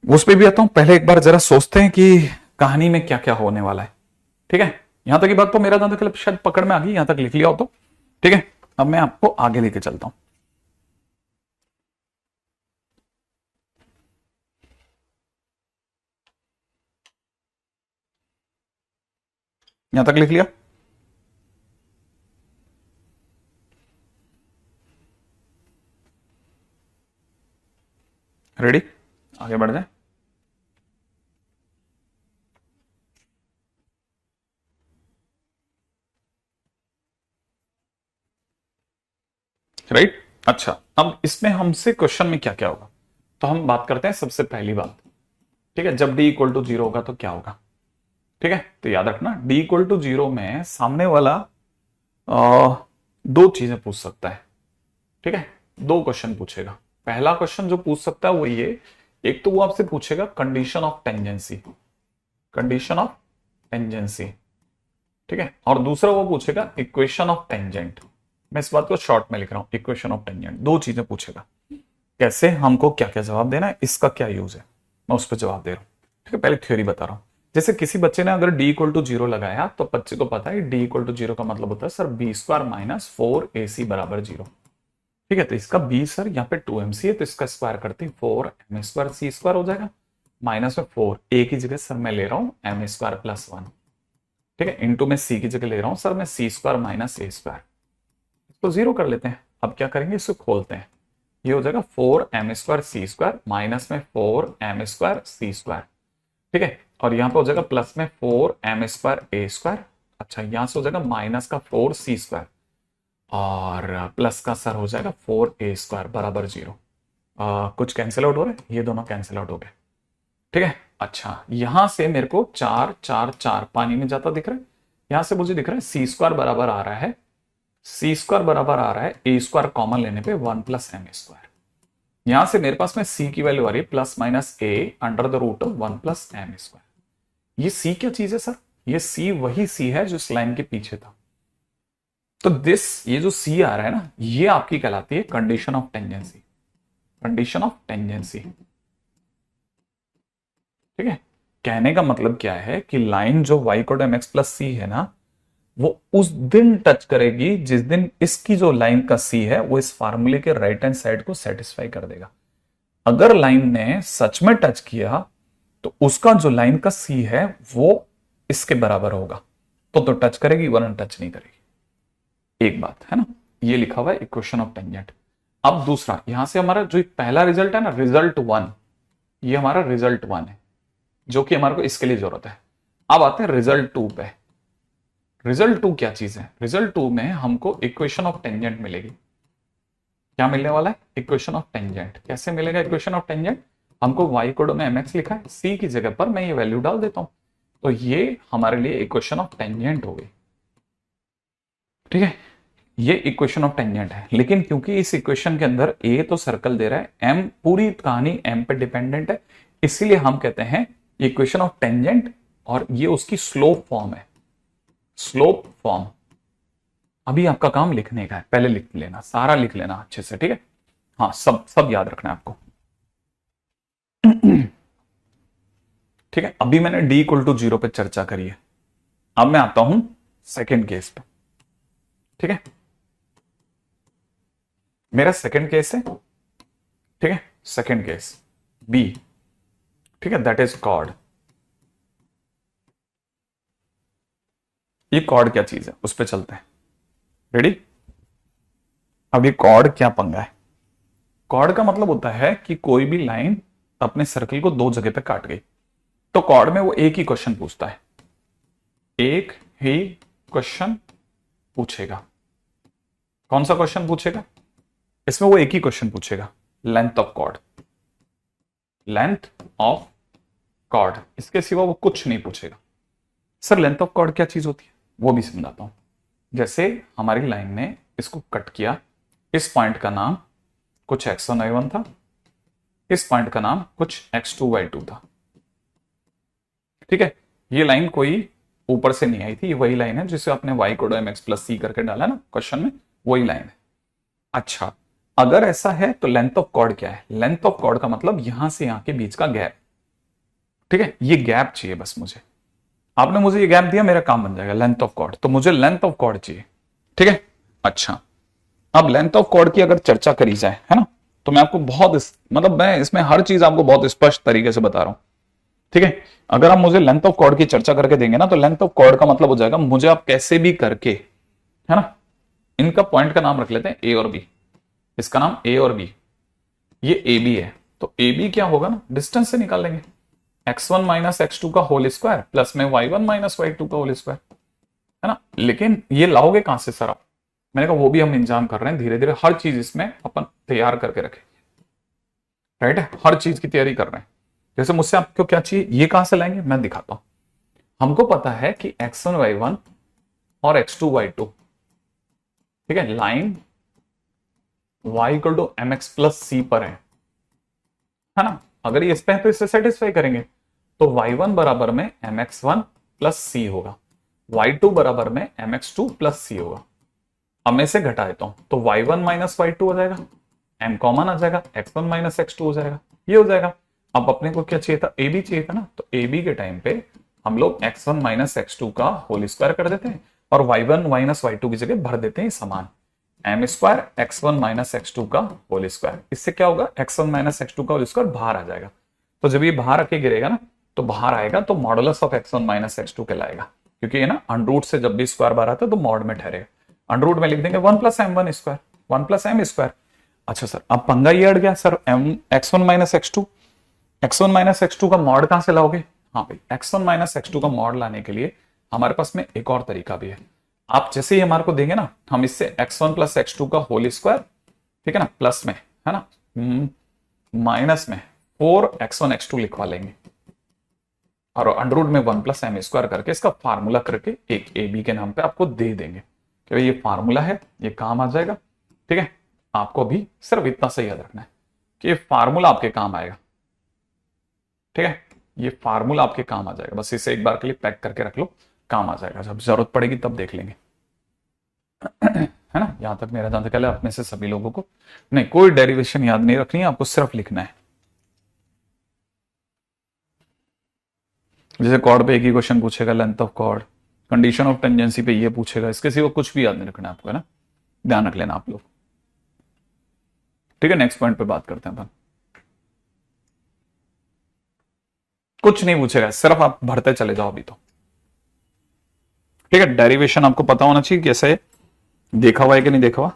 Speaker 1: उस पर भी आता हूं। पहले एक बार जरा सोचते हैं कि कहानी में क्या क्या होने वाला है। ठीक है, यहां तक की बात तो मेरा जहां तक शायद पकड़ में आ गई, यहां तक लिख लिया हो तो। ठीक है, अब मैं आपको आगे लेके चलता हूं। यहां तक लिख लिया, रेडी, आगे बढ़ जाए। राइट, अच्छा, अब इसमें हमसे क्वेश्चन में क्या क्या होगा तो हम बात करते हैं सबसे पहली बात। ठीक है, जब d इक्वल टू जीरो होगा तो क्या होगा। ठीक है, तो याद रखना d इक्वल टू जीरो में सामने वाला दो चीजें पूछ सकता है। ठीक है, दो क्वेश्चन पूछेगा। पहला क्वेश्चन जो पूछ सकता है वो ये, एक तो वो आपसे पूछेगा condition of tangency, condition of tangency. ठीक है, और दूसरा वो पूछेगा इक्वेशन ऑफ टेंजेंट। मैं इस बात को शॉर्ट में लिख रहा हूं, इक्वेशन ऑफ टेंजेंट। दो चीजें पूछेगा, कैसे हमको क्या क्या जवाब देना है, इसका क्या यूज है, मैं उस पर जवाब दे रहा हूं। ठीक है, पहले थ्योरी बता रहा हूं। जैसे किसी बच्चे ने अगर d इक्वल टू जीरो लगाया तो बच्चे को पता है d इक्वल टू जीरो का मतलब होता है sir B square minus 4ac बराबर जीरो। ठीक है, तो इसका b सर यहाँ पे 2mc है तो इसका स्क्वायर करते हैं 4m स्क्वायर सी स्क्वायर हो जाएगा माइनस में 4 a की जगह सर मैं ले रहा हूं m स्क्वायर प्लस 1। ठीक है, इंटू में c की जगह ले रहा हूं सर मैं c square minus a square. इसको जीरो कर लेते हैं। अब क्या करेंगे, इसको खोलते हैं, ये हो जाएगा 4m स्क्वायर सी स्क्वायर माइनस में 4m स्क्वायर सी स्क्वायर। ठीक है, और यहां पे हो जाएगा प्लस में 4m स्क्वायर ए स्क्वायर। अच्छा, यहां से हो जाएगा माइनस का 4c स्क्वायर और प्लस का सर हो जाएगा 4a स्क्वायर बराबर जीरो। कुछ कैंसिल आउट हो रहा है, ये दोनों कैंसिल आउट हो गए। ठीक है, अच्छा, यहां से मेरे को 4 4 4 पानी में जाता दिख रहा है। यहां से मुझे दिख रहा है सी स्क्वायर बराबर आ रहा है, सी स्क्वायर बराबर आ रहा है ए स्क्वायर कॉमन लेने पे 1 प्लस एम स्क्वायर। यहां से मेरे पास में c की वैल्यू आ रही है plus minus a under the root of 1 plus m square. ये c क्या चीज है सर, ये c वही c है जो इस लाइन के पीछे था। तो ये जो c आ रहा है ना, ये आपकी कहलाती है condition of tangency, condition of tangency. ठीक है, कहने का मतलब क्या है कि लाइन जो y कोड एम एक्स प्लस सी है ना, वो उस दिन टच करेगी जिस दिन इसकी जो लाइन का सी है वो इस फार्मूले के राइट हैंड साइड को सेटिस्फाई कर देगा। अगर लाइन ने सच में टच किया तो उसका जो लाइन का सी है वो इसके बराबर होगा तो टच करेगी वरना टच नहीं करेगी। एक बात है ना, ये लिखा हुआ है इक्वेशन ऑफ टेंजेंट। अब दूसरा, यहां से हमारा जो पहला रिजल्ट है ना, रिजल्ट 1, ये हमारा रिजल्ट 1 है जो कि हमारे को इसके लिए जरूरत है। अब आते हैं रिजल्ट 2 पे। रिजल्ट 2 क्या चीज है, रिजल्ट 2 में हमको इक्वेशन ऑफ टेंजेंट मिलेगी। क्या मिलने वाला है? Equation of tangent. कैसे मिलेगा इक्वेशन ऑफ टेंजेंट? हमको y कोड में mx लिखा है, c की जगह पर मैं ये वैल्यू डाल देता हूं, तो ये हमारे लिए इक्वेशन ऑफ टेंजेंट हो गई। ठीक है, ये इक्वेशन ऑफ टेंजेंट है। लेकिन क्योंकि इस इक्वेशन के अंदर a तो सर्कल दे रहा है, m पूरी कहानी m पे डिपेंडेंट है, इसीलिए हम कहते हैं इक्वेशन ऑफ टेंजेंट, और ये उसकी स्लोप फॉर्म है। Slope form. अभी आपका काम लिखने का है, पहले लिख लेना, सारा लिख लेना अच्छे से, ठीक है। हाँ, सब सब याद रखना है आपको। ठीक है, अभी मैंने d इक्वल टू 0 पे चर्चा करी है। अब मैं आता हूं सेकेंड केस पे। ठीक है, मेरा सेकेंड केस है। ठीक है, सेकेंड केस b। ठीक है, दैट इज कॉर्ड। ये कॉर्ड क्या चीज है उस पर चलते हैं। रेडी? अब ये कॉर्ड क्या पंगा है? कॉर्ड का मतलब होता है कि कोई भी लाइन अपने सर्कल को दो जगह पे काट गई, तो कॉर्ड में वो एक ही क्वेश्चन पूछता है, एक ही क्वेश्चन पूछेगा। कौन सा क्वेश्चन पूछेगा? इसमें वो एक ही क्वेश्चन पूछेगा, length of chord. Length of chord, इसके सिवा वो कुछ नहीं पूछेगा। सर लेंथ ऑफ कॉर्ड क्या चीज होती है वो भी समझाता हूं। जैसे हमारी लाइन ने इसको कट किया, इस पॉइंट का नाम कुछ x1 y1 था, इस पॉइंट का नाम कुछ x2 y2 था। ठीक है, ये लाइन कोई ऊपर से नहीं आई थी, ये वही लाइन है जिसे आपने y code mx plus c करके डाला ना क्वेश्चन में, वही लाइन है। अच्छा, अगर ऐसा है तो लेंथ ऑफ कॉर्ड क्या है? लेंथ ऑफ कॉर्ड का मतलब यहां से यहां के बीच का गैप। ठीक है, ये गैप चाहिए बस मुझे। आपने मुझे ये गैप दिया, मेरा काम बन जाएगा लेंथ ऑफ कॉर्ड, तो मुझे लेंथ ऑफ कॉर्ड चाहिए। ठीक है, अच्छा, अब लेंथ ऑफ कॉर्ड की अगर चर्चा करी जाए, है ना, तो मैं आपको मतलब मैं इसमें हर चीज आपको बहुत स्पष्ट तरीके से बता रहा हूं। ठीक है, अगर आप मुझे लेंथ ऑफ कॉर्ड की चर्चा करके देंगे ना, तो लेंथ ऑफ कॉर्ड का मतलब हो जाएगा मुझे आप कैसे भी करके, है ना, इनका पॉइंट का नाम रख लेते हैं ए और बी, इसका नाम ए और बी, ये ए बी है, तो ए बी क्या होगा ना, डिस्टेंस से निकाल लेंगे, x1 माइनस x2 का होल स्क्वायर प्लस में y1 माइनस y2 का होल स्क्वायर, है ना। लेकिन ये लाओगे कहां से सर आप? मैंने कहा वो भी हम इंतजाम कर रहे हैं, धीरे धीरे हर चीज इसमें अपन तैयार करके रखें। राइट है, हर चीज की तैयारी कर रहे हैं। जैसे मुझसे आपको क्या चाहिए, ये कहां से लाएंगे मैं दिखाता हूं। हमको पता है कि x1 y1 और x2 y2, ठीक है, line y equal to mx plus c पर है ना। अगर ये इस पे है तो इससे सेटिस्फाई करेंगे, तो y1 बराबर में mx1 प्लस c होगा, y2 बराबर में mx2 प्लस c होगा। अब मैं इसे घटा देता हूं, तो y1 माइनस y2 हो जाएगा, m कॉमन आ जाएगा, x1 माइनस x2 हो जाएगा, ये हो जाएगा। अब अपने को क्या चाहिए था? ए बी चाहिए था ना, तो ए बी के टाइम पे हम लोग x1 माइनस x2 का होल स्क्वायर कर देते हैं और y1 माइनस y2 की जगह भर देते हैं समान, M square x1 minus x2 का होल स्क्वायर। इससे क्या होगा, x1 माइनस x2 का होल स्क्वायर बाहर आ जाएगा, तो जब ये बाहर आके गिरेगा ना, तो बाहर आएगा तो modulus of x1 minus x2 कहलाएगा, क्योंकि ये ना अंडरूट से जब भी स्क्वायर बाहर आता है तो मॉड में ठहरेगा। अंडरूट में लिख देंगे 1 plus m1 square, 1 plus m square. अच्छा सर, अब पंगा ये अड़ गया sir, x1 minus x2, x1 minus x2 का मॉड कहां से लाओगे? हाँ भाई, x1 माइनस x2 का मॉड लाने के लिए हमारे पास में एक और तरीका भी है। आप जैसे ही हमारे को देंगे ना, हम इससे x1 प्लस x2 का होल स्क्वायर, ठीक है ना, प्लस में, है ना, माइनस में 4x1 x2 लिखवा लेंगे और अंडररूट में 1 प्लस m स्क्वायर करके इसका फार्मूला करके एक ए बी के नाम पे आपको दे देंगे कि भाई ये फार्मूला है, ये काम आ जाएगा। ठीक है, आपको भी सिर्फ इतना सही याद रखना है कि ये फार्मूला आपके काम आएगा। ठीक है, ये फार्मूला आपके काम आ जाएगा, बस इसे एक बार के लिए पैक करके रख लो, काम आ जाएगा, जब जरूरत पड़ेगी तब देख लेंगे। है ना, यहां तक मेरा जानते पहले अपने से सभी लोगों को नहीं, कोई डेरिवेशन याद नहीं रखनी है, आपको सिर्फ लिखना है। जैसे कॉर्ड पे एक ही क्वेश्चन पूछेगा, length of chord, condition of tangency पे ये पूछेगा, इसके सिवा कुछ भी याद नहीं रखना है आपको, है ना, ध्यान रख लेना आप लोग। ठीक है, नेक्स्ट पॉइंट पे बात करते हैं अपन। कुछ नहीं पूछेगा, सिर्फ आप भरते चले जाओ अभी तो। ठीक है, डेरिवेशन आपको पता होना चाहिए कैसे देखा हुआ है कि नहीं देखा हुआ।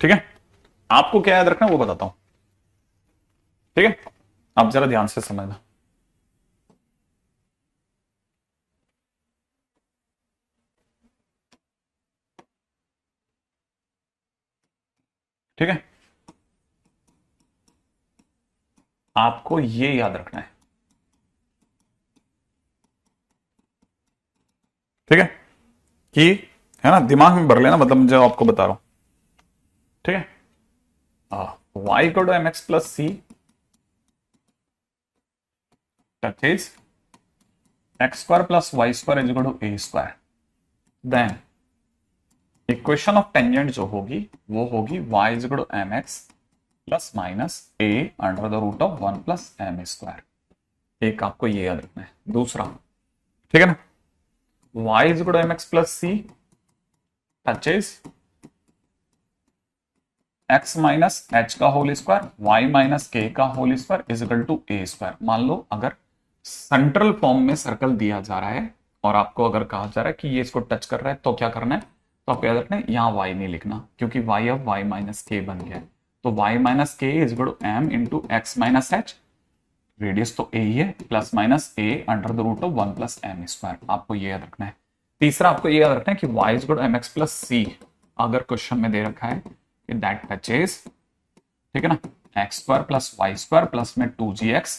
Speaker 1: ठीक है, आपको क्या याद रखना है वो बताता हूं। ठीक है, आप जरा ध्यान से समझना। ठीक है, आपको ये याद रखना है। ठीक है, कि है ना, दिमाग में भर लेना, मतलब जो आपको बता रहा हूं। ठीक है, y equal to mx plus c that is x square plus y square is equal to a square, then equation of tangent जो होगी वो होगी y is equal to mx plus minus a under the root of 1 plus m square. एक आपको ये याद रखना है। दूसरा, ठीक है ना, y is equal to mx plus c that is x minus h का whole square y minus k का whole square is equal to a square. मान लो अगर सेंट्रल फॉर्म में सर्कल दिया जा रहा है और आपको अगर कहा जा रहा है कि ये इसको टच कर रहा है तो क्या करना है, तो आपको याद रखना है यहाँ y नहीं लिखना, क्योंकि y अब y माइनस के बन गया है। तो y minus k is equal to m into x minus h, radius तो a ही है, plus minus a under the root of 1 plus m square. आपको ये याद रखना है। तीसरा आपको ये याद रखना है कि y is equal to mx plus c, अगर क्वेश्चन में दे रखा है कि दैट टचेस, ठीक है ना, x square plus y square plus में 2gx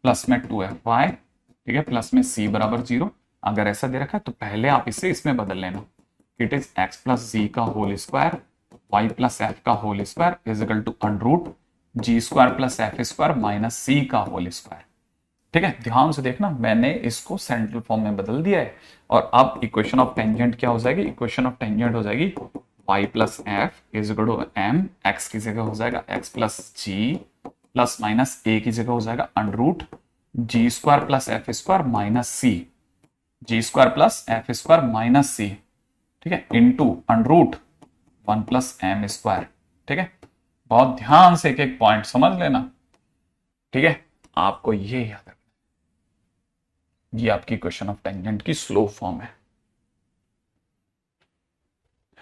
Speaker 1: प्लस में 2fy, ठीक है, प्लस में c बराबर 0, अगर ऐसा दे रखा है तो पहले आप इसे इसमें बदल लेना। It is x plus g का whole square y plus f का whole square is equal to under root g square plus f square minus c का होल स्क्वायर। ठीक है, ध्यान से देखना, मैंने इसको सेंट्रल फॉर्म में बदल दिया है। और अब इक्वेशन ऑफ टेंजेंट क्या हो जाएगी, इक्वेशन ऑफ टेंजेंट हो जाएगी y plus f is equal to m, x की जगह हो जाएगा x plus g plus minus a की जगह हो जाएगा under root g square plus f square minus c, g square plus f square minus c, ठीक है, into under root 1 plus m square. ठीक है, बहुत ध्यान से एक एक पॉइंट समझ लेना। ठीक है, आपको ये याद रखना, ये आपकी इक्वेशन ऑफ टेंजेंट की स्लो फॉर्म है।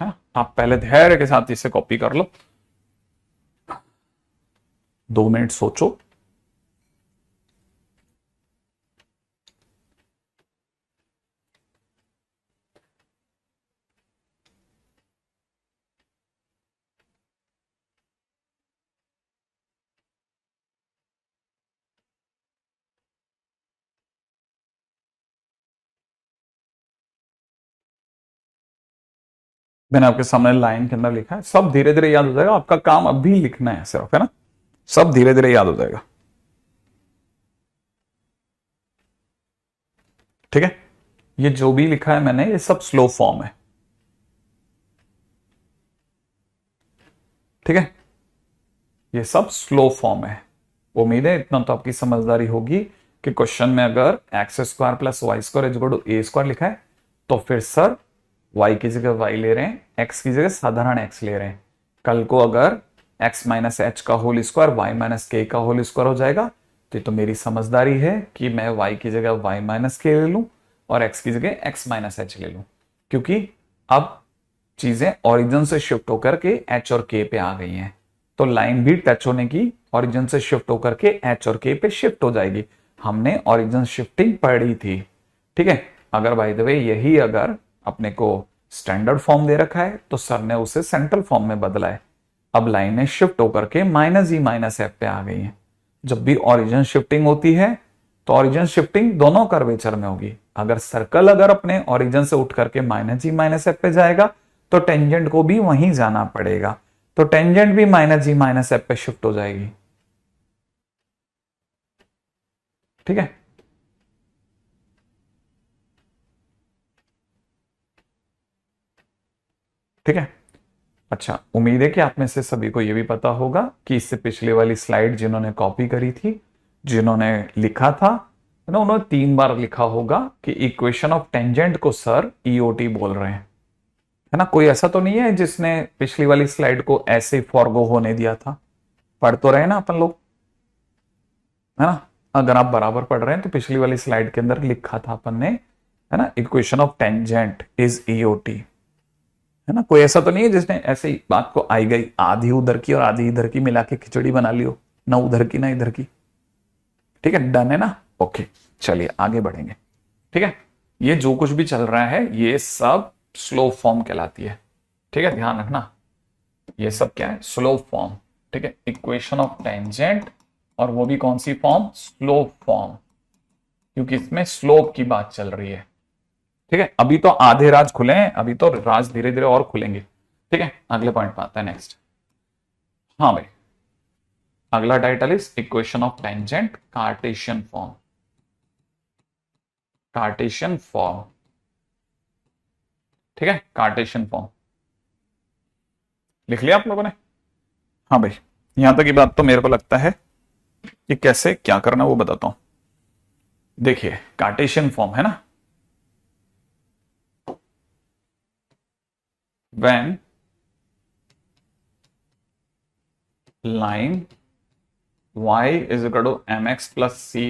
Speaker 1: हाँ, आप पहले धैर्य के साथ इसे कॉपी कर लो, 2 मिनट सोचो। मैंने आपके सामने लाइन के अंदर लिखा है, सब धीरे धीरे याद हो जाएगा। आपका काम अभी लिखना है सिर्फ, है ना, सब धीरे धीरे याद हो जाएगा। ठीक है, ये जो भी लिखा है मैंने, ये सब स्लो फॉर्म है। ठीक है, ये सब स्लो फॉर्म है। उम्मीद है इतना तो आपकी समझदारी होगी कि क्वेश्चन में अगर x square plus y square is equal to a square लिखा है तो फिर सर y की जगह y ले रहे हैं, x की जगह साधारण x ले रहे हैं। कल को अगर x माइनस एच का होल स्क्वायर y माइनस के का होल स्क्वायर हो जाएगा तो मेरी समझदारी है कि मैं y की जगह y माइनस के ले लूं और x की जगह x माइनस एच ले लूं, क्योंकि अब चीजें ओरिजिन से शिफ्ट होकर के h और k पे आ गई हैं। तो लाइन भी टच होने की ओरिजिन से शिफ्ट होकर के h और k पे शिफ्ट हो जाएगी। हमने ओरिजिन शिफ्टिंग पढ़ी थी। ठीक है, अगर बाय द वे यही अगर अपने को स्टैंडर्ड फॉर्म दे रखा है तो सर ने उसे सेंट्रल फॉर्म में बदला है। अब लाइनें शिफ्ट होकर के माइनस ई माइनस एफ पे आ गई हैं। जब भी ओरिजिन शिफ्टिंग होती है तो ओरिजिन शिफ्टिंग दोनों कर्वेचर में होगी। अगर सर्कल अगर अपने ओरिजिन से उठ करके माइनस ई माइनस एफ पे जाएगा तो टेंजेंट को भी वहीं जाना पड़ेगा, तो टेंजेंट भी माइनस ई माइनस एफ पे शिफ्ट हो जाएगी। ठीक है, ठीक है, अच्छा, उम्मीद है कि आप में से सभी को यह भी पता होगा कि इससे पिछले वाली स्लाइड जिन्होंने कॉपी करी थी, जिन्होंने लिखा था ना, उन्होंने 3 बार लिखा होगा कि इक्वेशन ऑफ टेंजेंट को सर ईओटी बोल रहे हैं, है ना। कोई ऐसा तो नहीं है जिसने पिछली वाली स्लाइड को ऐसे ही फॉरगो होने दिया था। पढ़ तो रहे ना अपन लोग, है ना। अगर आप बराबर पढ़ रहे हैं तो पिछली वाली स्लाइड के अंदर लिखा था अपन ने, है ना, equation of tangent is EOT, है ना। कोई ऐसा तो नहीं है जिसने ऐसे ही बात को आई गई आधी उधर की और आधी इधर की मिला के खिचड़ी बना ली हो, ना उधर की ना इधर की। ठीक है, डन है ना। ओके, चलिए आगे बढ़ेंगे। ठीक है, ये जो कुछ भी चल रहा है ये सब स्लो फॉर्म कहलाती है। ठीक है, ध्यान रखना। ये सब क्या है, स्लोप फॉर्म। ठीक है, इक्वेशन ऑफ टेंजेंट, और वो भी कौन सी फॉर्म, स्लोप फॉर्म, क्योंकि इसमें स्लोप की बात चल रही है। ठीक है, अभी तो आधे राज खुले हैं, अभी तो राज धीरे धीरे और खुलेंगे। ठीक है, अगले पॉइंट पे आता है नेक्स्ट। हाँ भाई, अगला title is equation of tangent Cartesian form. Cartesian form, ठीक है, कार्टेशियन फॉर्म लिख लिया आप लोगों ने। हाँ भाई, यहां तक की बात तो मेरे को लगता है कि कैसे क्या करना वो बताता हूं। देखिए, कार्टेशियन फॉर्म है ना, when line y is equal to mx plus c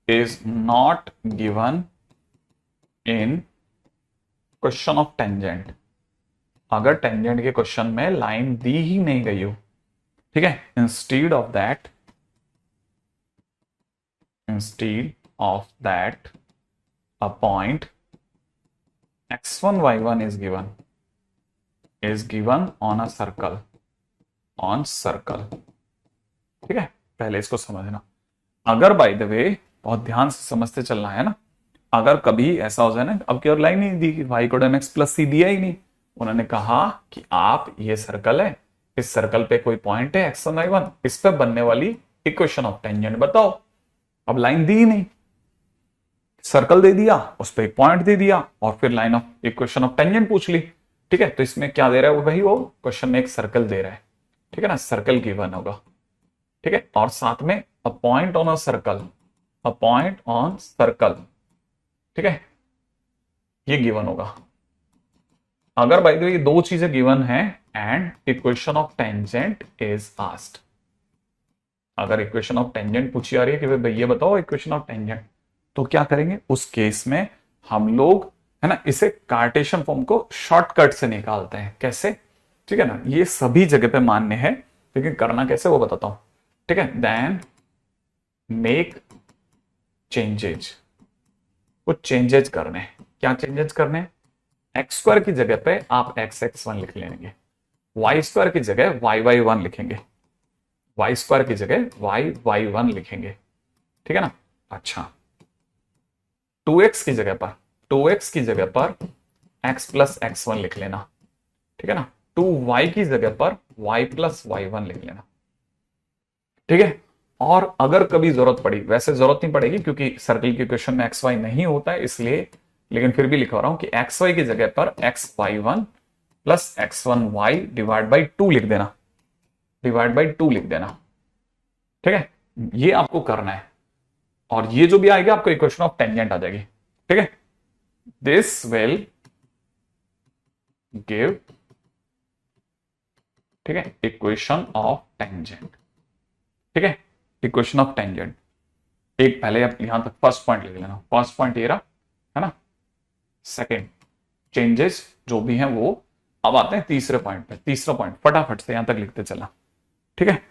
Speaker 1: is not given in question of tangent. अगर टेंजेंट के क्वेश्चन में लाइन दी ही नहीं गई हो, ठीक है, instead of that a point x1 y1 is given on a circle। ठीक है, पहले इसको समझना। अगर बाय द वे, बहुत ध्यान से समझते चलना है ना, अगर कभी ऐसा हो जाए ना, अब की और लाइन नहीं दी, वाई कोड एम एक्स प्लस सी दिया ही नहीं, उन्होंने कहा कि आप, ये सर्कल है, इस सर्कल पे कोई पॉइंट है x1 y1, इस पे बनने वाली इक्वेशन ऑफ टेंजेंट बताओ। अब लाइन दी ही नहीं, सर्कल दे दिया, उस पर एक पॉइंट दे दिया, और फिर line of equation of tangent पूछ ली। ठीक है, तो इसमें क्या दे रहा है वो भाई, वो क्वेश्चन में एक सर्कल दे रहा है। ठीक है ना, सर्कल गिवन होगा। ठीक है, और साथ में a point on a circle, a point on circle. ठीक है, ये गिवन होगा। अगर बाय द वे ये दो चीजें गिवन है and equation of tangent is asked, अगर इक्वेशन ऑफ टेंजेंट पूछी आ रही है कि भाई ये बताओ इक्वेशन ऑफ टेंजेंट, तो क्या करेंगे उस केस में, हम लोग है ना, इसे कार्टेशियन फॉर्म को शॉर्टकट से निकालते हैं। कैसे? ठीक है ना, ये सभी जगह पे मान्य है, लेकिन करना कैसे वो बताता हूं। ठीक है, देन मेक चेंजेज, कुछ चेंजेज करने। क्या चेंजेज करने? एक्स स्क्वायर की जगह पे आप एक्स एक्स वन लिख लेंगे, वाई स्क्वायर की जगह वाई वाई वन लिखेंगे, वाई स्क्वायर की जगह वाई वाई वन लिखेंगे। ठीक है ना, अच्छा, 2x की जगह पर 2x की जगह पर x प्लस एक्स वन लिख लेना। ठीक है ना, 2y की जगह पर y प्लस वाई वन लिख लेना। ठीक है, और अगर कभी जरूरत पड़ी, वैसे जरूरत नहीं पड़ेगी क्योंकि सर्कल के क्वेश्चन में एक्स वाई नहीं होता है इसलिए, लेकिन फिर भी लिखवा रहा हूं कि एक्स वाई की जगह पर x y one plus x one y divide by 2 लिख देना, डिवाइड बाई 2 लिख देना। ठीक है, ये आपको करना है, और ये जो भी आएगा आपको इक्वेशन ऑफ टेंजेंट आ जाएगी। ठीक है, दिस विल गिव, ठीक है, इक्वेशन ऑफ टेंजेंट। ठीक है, इक्वेशन ऑफ टेंजेंट। एक पहले आप यहां तक फर्स्ट पॉइंट लिख लेना, फर्स्ट पॉइंट ये रहा है ना। सेकेंड, चेंजेस जो भी हैं वो। अब आते हैं तीसरे पॉइंट पे, तीसरा पॉइंट फटाफट से यहां तक लिखते चला। ठीक है,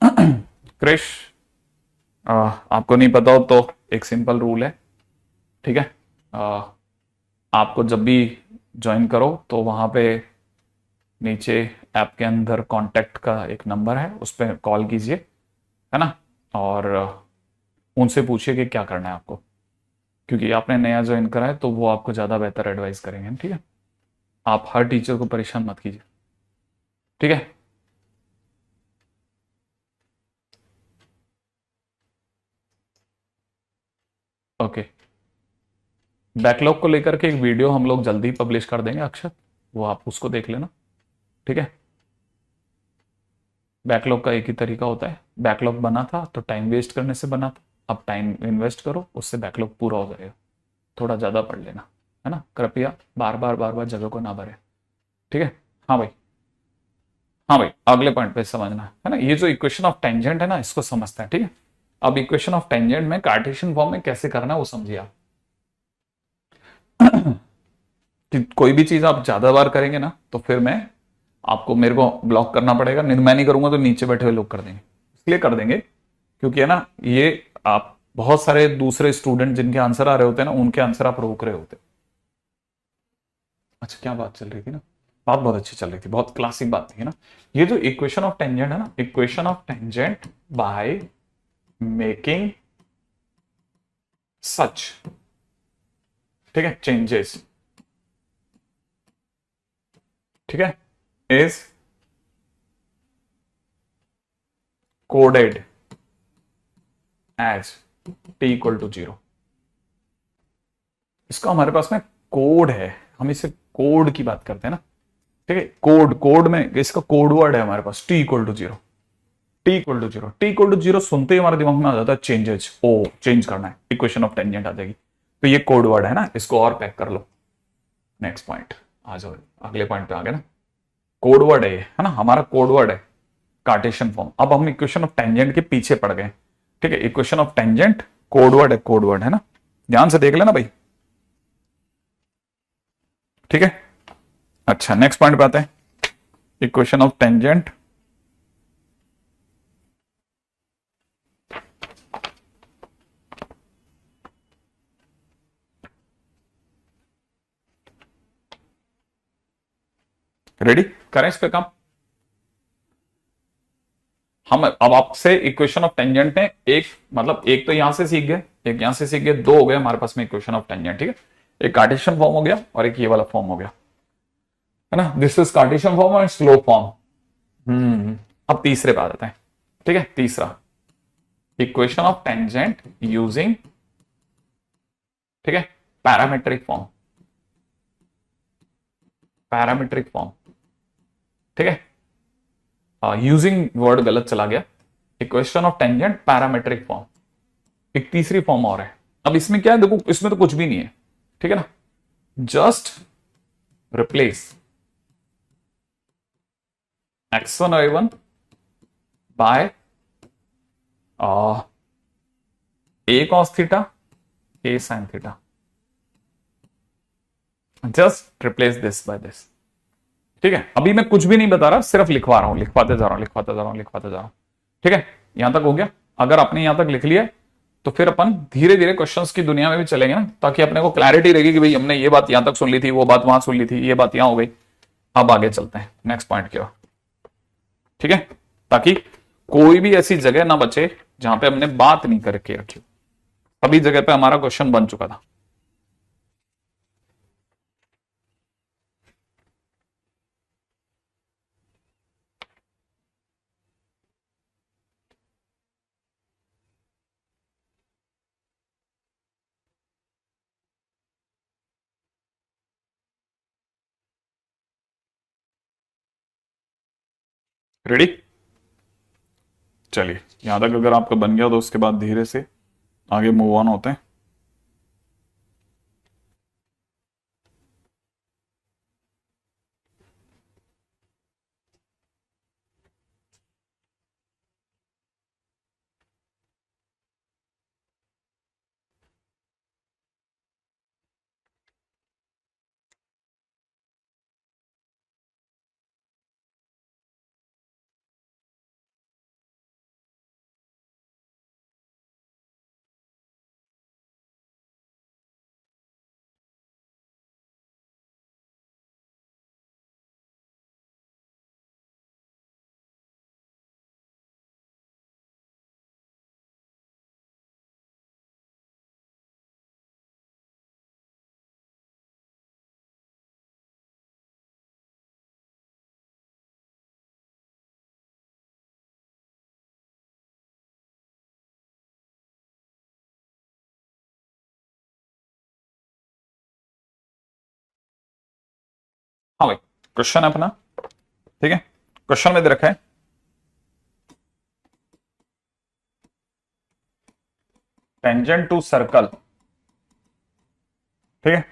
Speaker 1: क्रिश, आपको नहीं पता हो तो एक सिंपल रूल है। ठीक है, आपको जब भी ज्वाइन करो तो वहां पे नीचे ऐप के अंदर कांटेक्ट का एक नंबर है, उस पर कॉल कीजिए, है ना, और उनसे पूछिए कि क्या करना है आपको, क्योंकि आपने नया ज्वाइन करा है तो वो आपको ज़्यादा बेहतर एडवाइस करेंगे। ठीक है, आप हर टीचर को परेशान मत कीजिए। ठीक है, ओके। बैकलॉग को लेकर के एक वीडियो हम लोग जल्दी पब्लिश कर देंगे अक्षत, वो आप उसको देख लेना। ठीक है, बैकलॉग का एक ही तरीका होता है, बैकलॉग बना था तो टाइम वेस्ट करने से बना था, अब टाइम इन्वेस्ट करो, उससे बैकलॉग पूरा हो जाएगा। थोड़ा ज़्यादा पढ़ लेना, है ना, कृपया बार बार जगह को ना भरे। ठीक है, हाँ भाई, हाँ भाई, अगले पॉइंट पे समझना है ना, ये जो इक्वेशन ऑफ टेंजेंट है ना, इसको समझते हैं। ठीक है, अब इक्वेशन ऑफ टेंजेंट में कार्टेशियन फॉर्म में कैसे करना है वो समझिए आप। कि कोई भी चीज आप ज्यादा बार करेंगे ना तो फिर मेरे को ब्लॉक करना पड़ेगा, नहीं मैं नहीं करूंगा तो नीचे बैठे हुए लोग कर देंगे, इसलिए कर देंगे क्योंकि है ना, ये आप बहुत सारे दूसरे स्टूडेंट जिनके आंसर आ रहे होते हैं ना, उनके आंसर आप रोक रहे होते। अच्छा, क्या बात चल रही थी ना, बात बहुत अच्छी चल रही थी, बहुत क्लासिक बात थी ना। ये जो इक्वेशन ऑफ टेंजेंट है ना, equation of tangent by making such, ठीक है, चेंजेस, ठीक है, is coded as t equal to 0। इसका हमारे पास में कोड है, हम इसे कोड की बात करते हैं ना, ठीक है। कोड, कोड में इसका कोड वर्ड है हमारे पास t equal to 0। T equal to 0, t equal to 0 सुनते ही हमारे दिमाग में आ जाता है चेंजेस, ओ चेंज करना है, इक्वेशन ऑफ टेंजेंट आ जाएगी। तो ये कोड वर्ड है ना, इसको और पैक कर लो। नेक्स्ट पॉइंट आ जाओ, अगले पॉइंट पे आ गए ना। कोड वर्ड है ना, हमारा कोड वर्ड है कार्टेशियन फॉर्म। अब हम इक्वेशन ऑफ टेंजेंट के पीछे पड़ गए, ठीक है। Equation of tangent code word है, कोड वर्ड है ना, ध्यान से देख लेना भाई, ठीक है। अच्छा, नेक्स्ट पॉइंट पे आते हैं, इक्वेशन ऑफ टेंजेंट रेडी करें इस पे काम। हम अब आपसे इक्वेशन ऑफ टेंजेंट ने एक मतलब एक तो यहां से सीख गए, एक यहां से सीख गए, दो हो गए हमारे पास में इक्वेशन ऑफ टेंजेंट, ठीक है। एक कार्टेशियन फॉर्म हो गया और एक ये वाला फॉर्म हो गया, है ना। दिस इज कार्टेशियन फॉर्म और स्लो फॉर्म। अब तीसरे पे आ जाते हैं, ठीक है। तीसरा इक्वेशन ऑफ टेंजेंट यूजिंग, ठीक है, पैरामेट्रिक फॉर्म, पैरामेट्रिक फॉर्म, ठीक है। यूजिंग वर्ड गलत चला गया, equation of tangent parametric form. एक तीसरी फॉर्म और है। अब इसमें क्या है, देखो इसमें तो कुछ भी नहीं है, ठीक है ना। Just replace x1 y1 by a cos theta a sin theta. Just replace this by this, ठीक है। अभी मैं कुछ भी नहीं बता रहा, सिर्फ लिखवा रहा हूं, लिखवाते जा रहा हूं, लिखवाते जा रहा हूं, लिखवाते जा रहा हूं, ठीक है। यहां तक हो गया। अगर आपने यहां तक लिख लिया तो फिर अपन धीरे धीरे क्वेश्चंस की दुनिया में भी चलेंगे ना, ताकि अपने को क्लैरिटी रहेगी कि भाई हमने ये बात यहां तक सुन ली थी, वो बात वहां सुन ली थी, ये बात यहां हो गई। अब आगे चलते हैं नेक्स्ट पॉइंट की ओर, ठीक है, ताकि कोई भी ऐसी जगह ना बचे जहां पे हमने बात नहीं करके रखी। सभी जगह पे हमारा क्वेश्चन बन चुका था। रेडी, चलिए यहां तक अगर आपका बन गया तो उसके बाद धीरे से आगे मूव ऑन होते हैं। हाँ भाई, क्वेश्चन है अपना, ठीक है। क्वेश्चन में दे रखा है टेंजेंट टू सर्कल, ठीक है,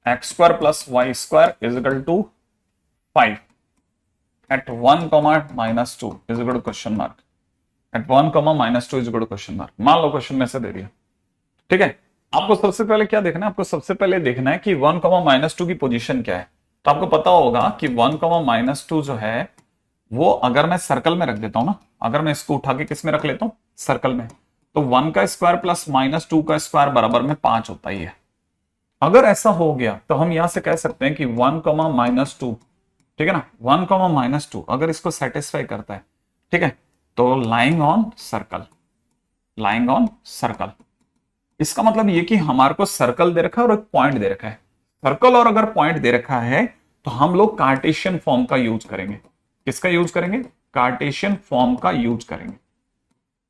Speaker 1: x square plus y square is equal to 5 at 1 comma minus 2 is equal to question mark, at 1 comma minus 2 is equal to question mark. मान लो क्वेश्चन में से दे दिया, ठीक है। आपको सबसे पहले क्या देखना है, आपको सबसे पहले देखना है कि 1 कॉमा माइनस 2 की पोजीशन क्या है। तो आपको पता होगा कि 1 कॉमा माइनस 2 जो है वो अगर मैं सर्कल में रख देता हूं ना, अगर मैं इसको उठा के किस में रख लेता हूं, सर्कल में, तो 1 का स्क्वायर प्लस माइनस 2 का स्क्वायर बराबर में 5 होता ही है, अगर ऐसा हो गया तो हम यहां से कह सकते हैं कि 1, -2, ठीक है ना, 1, -2 अगर इसको सेटिस्फाई करता है, ठीक है, तो lying on circle, lying on circle, इसका मतलब ये कि हमारे को सर्कल दे रखा है और एक पॉइंट दे रखा है। सर्कल और अगर पॉइंट दे रखा है तो हम लोग कार्टेशियन फॉर्म का यूज करेंगे। किसका यूज करेंगे? कार्टेशियन फॉर्म का यूज करेंगे।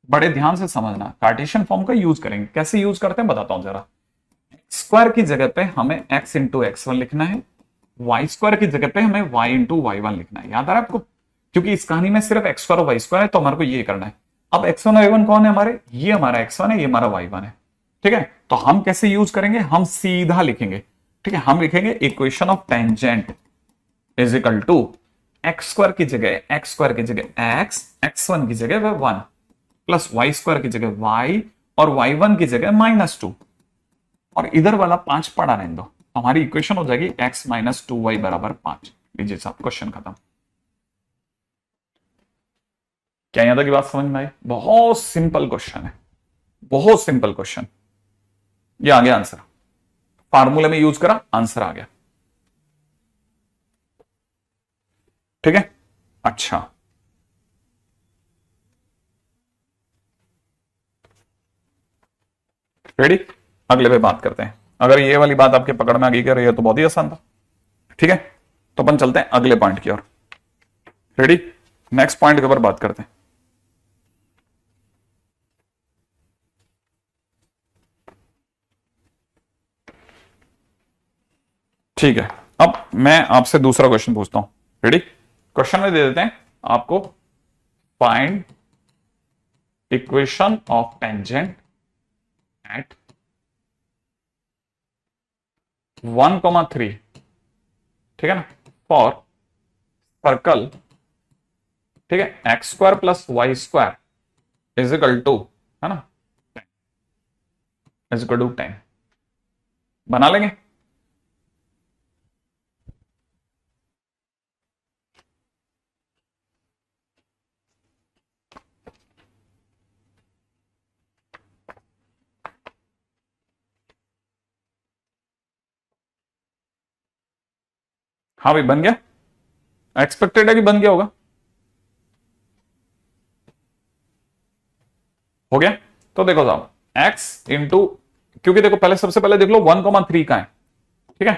Speaker 1: बड़े ध्यान से समझना, कार्टेशियन फॉर्म का यूज करेंगे। कैसे यूज करते हैं बताता हूं जरा। स्क्वायर की जगह पे हमें x इंटू एक्स लिखना है, वाई स्क्वायर की जगह पे हमें y इंटू वाई लिखना है। याद आ रहा है आपको? क्योंकि इस कहानी में सिर्फ x स्क्वायर और वाई स्क्वायर है, तो हमारे को ये करना है। अब x1 और y1 कौन है हमारे? ये हमारा x1 है, ये हमारा y1 है, ठीक है। तो हम कैसे यूज करेंगे? हम सीधा लिखेंगे, ठीक है, हम लिखेंगे equation of tangent is equal to x square की जगह एक्स स्क्वायर की जगह एक्स, x1 की जगह 1 प्लस वाई स्क्वायर की जगह y और y1 की जगह -2 और इधर वाला 5 पड़ा रहने दो। हमारी इक्वेशन हो जाएगी x-2y बराबर 5। लीजिए साहब, क्वेश्चन खत्म। क्या यहां तक की बात समझ में आई? बहुत सिंपल क्वेश्चन है, बहुत सिंपल क्वेश्चन। ये आ गया आंसर, फार्मूले में यूज करा, आंसर आ गया, ठीक है। अच्छा, रेडी? अगले पे बात करते हैं। अगर ये वाली बात आपके पकड़ में आ गई कर रही है तो बहुत ही आसान था, ठीक है। तो अपन चलते हैं अगले पॉइंट की ओर। रेडी? नेक्स्ट पॉइंट के ऊपर बात करते हैं। ठीक है, अब मैं आपसे दूसरा क्वेश्चन पूछता हूं। रेडी? क्वेश्चन में दे देते हैं आपको, find equation of tangent at 1,3, ठीक है ना, फॉर सर्कल, ठीक है, x square plus y square is equal to, है ना, इज इक्वल टू 10। बना लेंगे? हाँ भाई, बन गया? एक्सपेक्टेड है कि बन गया होगा? हो गया? तो देखो साहब, x इंटू, क्योंकि देखो पहले, सबसे पहले देख लो 1,3 का है, ठीक है।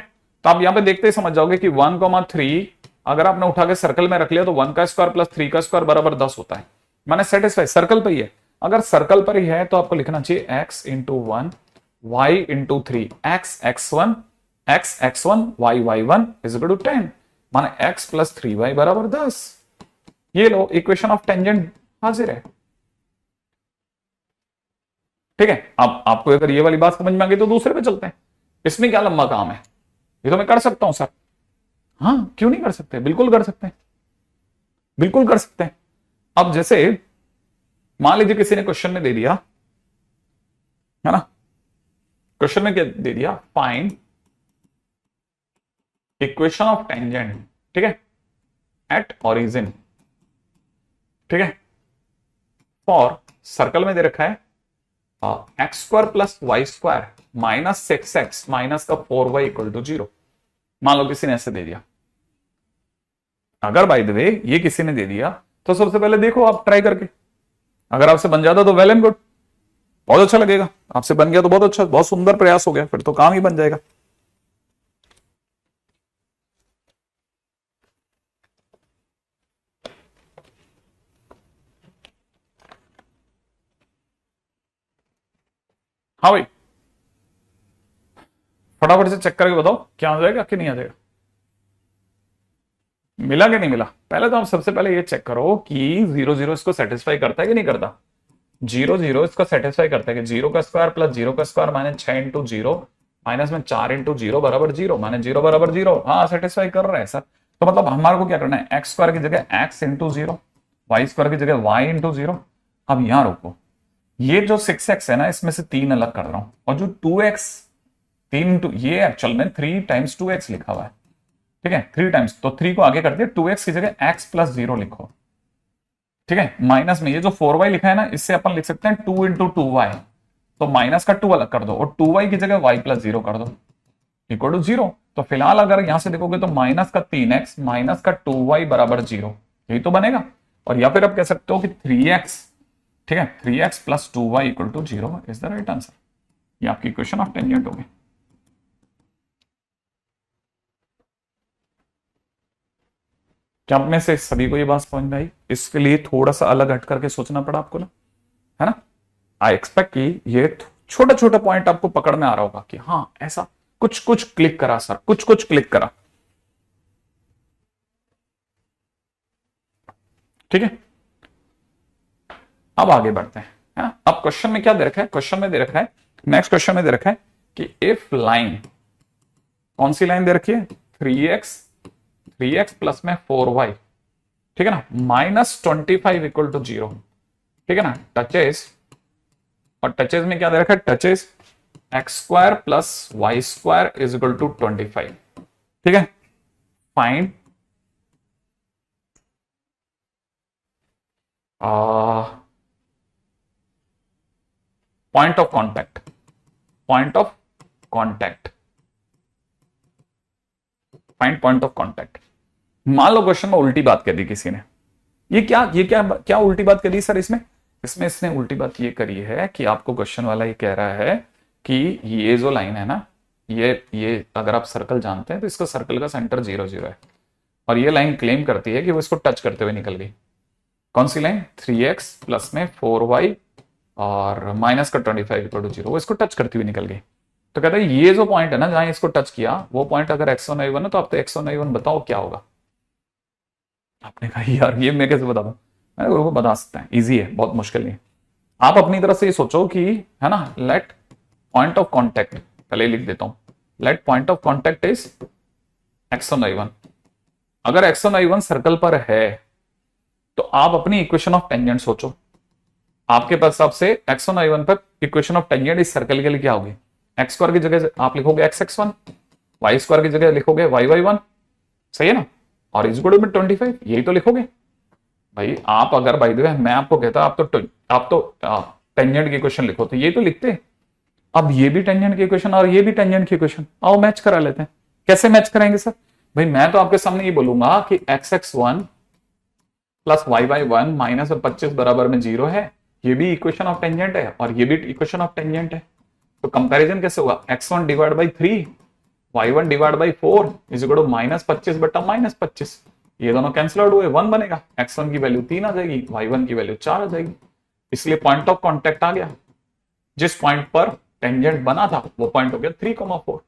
Speaker 1: तो आप यहां पे देखते ही समझ जाओगे कि 1,3 अगर आपने उठा के सर्कल में रख लिया तो 1 का स्क्वायर प्लस 3 का स्क्वायर बराबर 10 होता है। मैंने सेटिस्फाई, सर्कल पे ही है। अगर सर्कल पर ही है तो आपको लिखना चाहिए x into 1 y into 3 x x1 y1 is equal to 10, माने x प्लस 3y बराबर 10। ये लो, इक्वेशन ऑफ टेंजेंट हाजिर है, ठीक है। अब आपको अगर ये वाली बात समझ में आ गई तो दूसरे पे चलते हैं। इसमें क्या लंबा काम है, ये तो मैं कर सकता हूं सर। हाँ, क्यों नहीं कर सकते? बिल्कुल कर सकते हैं, बिल्कुल कर सकते हैं। अब जैसे मान लीजिए किसी ने क्वेश्चन में दे दिया, है ना, क्वेश्चन में क्या दे दिया, फाइंड इक्वेशन ऑफ टेंजेंट, ठीक है, एट ओरिजिन, ठीक है, फॉर सर्कल में दे रखा है x square plus y square minus 6x minus का 4y इक्वल टू 0। मान लो किसी ने ऐसे दे दिया। अगर बाय द वे ये किसी ने दे दिया तो सबसे पहले देखो आप ट्राई करके, अगर आपसे बन जाता तो वेल एंड गुड, बहुत अच्छा लगेगा। आपसे बन गया तो बहुत अच्छा, बहुत सुंदर प्रयास हो गया, फिर तो काम ही बन जाएगा। हाँ भाई, फटाफट से चेक करके बताओ क्या आ जाएगा कि नहीं आ जाएगा। मिला कि नहीं मिला? पहले तो आप सबसे पहले ये चेक करो कि 0 0 इसको सेटिस्फाई करता है कि नहीं करता। 0 0 इसको सेटिस्फाई करता है कि 0 का स्क्वायर प्लस 0 का स्क्वायर माइनस 6 इंटू 0 माइनस में 4 इंटू 0 बराबर 0, माने 0 बराबर 0। हाँ, सेटिस्फाई कर रहा है सर। तो मतलब हमारे को क्या करना है, एक्स स्क्वायर की जगह एक्स इंटू 0, वाई स्क्वायर की जगह वाई इंटू 0। अब यहां रोको, ये जो 6x है ना, इसमें से 3 अलग कर रहा हूं, और जो 2x, 3 इंटू, ये एक्चुअल में 3 टाइम्स 2x लिखा हुआ है, ठीक है, 3 टाइम्स, तो 3 को आगे कर दिया, 2x की जगह x प्लस 0 लिखो, ठीक है। माइनस में ये जो 4y लिखा है ना, इससे अपन लिख सकते हैं 2 इंटू 2y, तो माइनस का 2 अलग कर दो और 2y की जगह y प्लस 0 कर दो, इक्वल टू 0। तो फिलहाल अगर यहां से देखोगे तो माइनस का 3x माइनस का 2y बराबर 0, यही तो बनेगा। और या फिर आप कह सकते हो कि 3x, ठीक है, 3x plus 2y equal to 0 is the right answer. ये आपकी इक्वेशन ऑफ टेंजेंट होगी। क्या आप में से सभी को ये बात समझ में आई? इसके लिए थोड़ा सा अलग हट करके सोचना पड़ा आपको ना, है ना। आई एक्सपेक्ट कि ये छोटा छोटा पॉइंट आपको पकड़ में आ रहा होगा कि हाँ ऐसा कुछ कुछ क्लिक करा सर, कुछ कुछ क्लिक करा। ठीक है, अब आगे बढ़ते हैं, है ना। अब क्वेश्चन में क्या दे रखा है? क्वेश्चन में दे रखा है, नेक्स्ट क्वेश्चन में दे रखा है कि इफ लाइन, कौन सी लाइन दे रखी है? 3x प्लस में 4y, ठीक है ना, -25 इक्वल टू 0, ठीक है ना, टचेस, और टचेस में क्या दे रखा है? Touches x² plus y² is equal to 25, ठीक है। Find point of contact, point of contact, find point of contact. मान लो क्वेश्चन में उल्टी बात कर दी किसी ने। ये क्या उल्टी बात करी सर इसमें? इसमें इसने उल्टी बात ये करी है कि आपको क्वेश्चन वाला ये कह रहा है कि ये जो लाइन है ना, ये अगर आप सर्कल जानते हैं तो इसका सर्कल का सेंटर 0 0 है, और ये लाइन क्लेम करती है कि वो इसको टच करते हुए निकल गई। कौन सी लाइन? 3x प्लस में 4y और माइनस का 25 इक्वल टू 0, वो इसको टच करती हुई निकल गई। तो कहता है ये जो पॉइंट है ना जहां इसको टच किया, वो पॉइंट अगर x1 y1 है तो आप तो x1 y1 बताओ क्या होगा। आपने कहा यार ये मैं कैसे बता दूं? मैंने वो बता सकता है, इजी है, बहुत मुश्किल नहीं। आप अपनी तरफ से ये सोचो कि, है ना, लेट पॉइंट ऑफ कॉन्टैक्ट, पहले लिख देता हूं, let point of contact is x1 y1। अगर x1 y1 सर्कल पर है तो आप अपनी इक्वेशन ऑफ टेंजेंट सोचो। आपके पास सबसे x1 y1 पर इक्वेशन ऑफ टेंजेंट इस सर्कल के लिए क्या होगी? x² की जगह आप लिखोगे xx1, y² की जगह लिखोगे yy1, सही है ना, और इज इक्वल टू 25, यही तो लिखोगे भाई। आप अगर बाय द वे मैं आपको कहता आप तो टेंजेंट की इक्वेशन लिखो तो ये तो लिखते। अब ये भी टेंजेंट की इक्वेशन और ये भी टेंजेंट की इक्वेशन, आओ मैच करा लेते हैं। कैसे मैच कराएंगे सर? भाई मैं तो आपके सामने ये बोलूंगा कि xx1 प्लस y1 माइनस और 25 बराबर में 0 है, ये भी इक्वेशन ऑफ टेंजेंट है और ये भी इक्वेशन ऑफ टेंजेंट है। तो कंपैरिजन कैसे होगा? x1 divide by 3 y1 divide by 4 is equal to -25 बटा -25, ये दोनों कैंसिल आउट हुए, 1 बनेगा। x1 की वैल्यू 3 आ जाएगी, y1 की वैल्यू 4 आ जाएगी। इसलिए पॉइंट ऑफ कॉन्टैक्ट आ गया। जिस पॉइंट पर टेंजेंट बना था वो पॉइंट हो गया 3,4।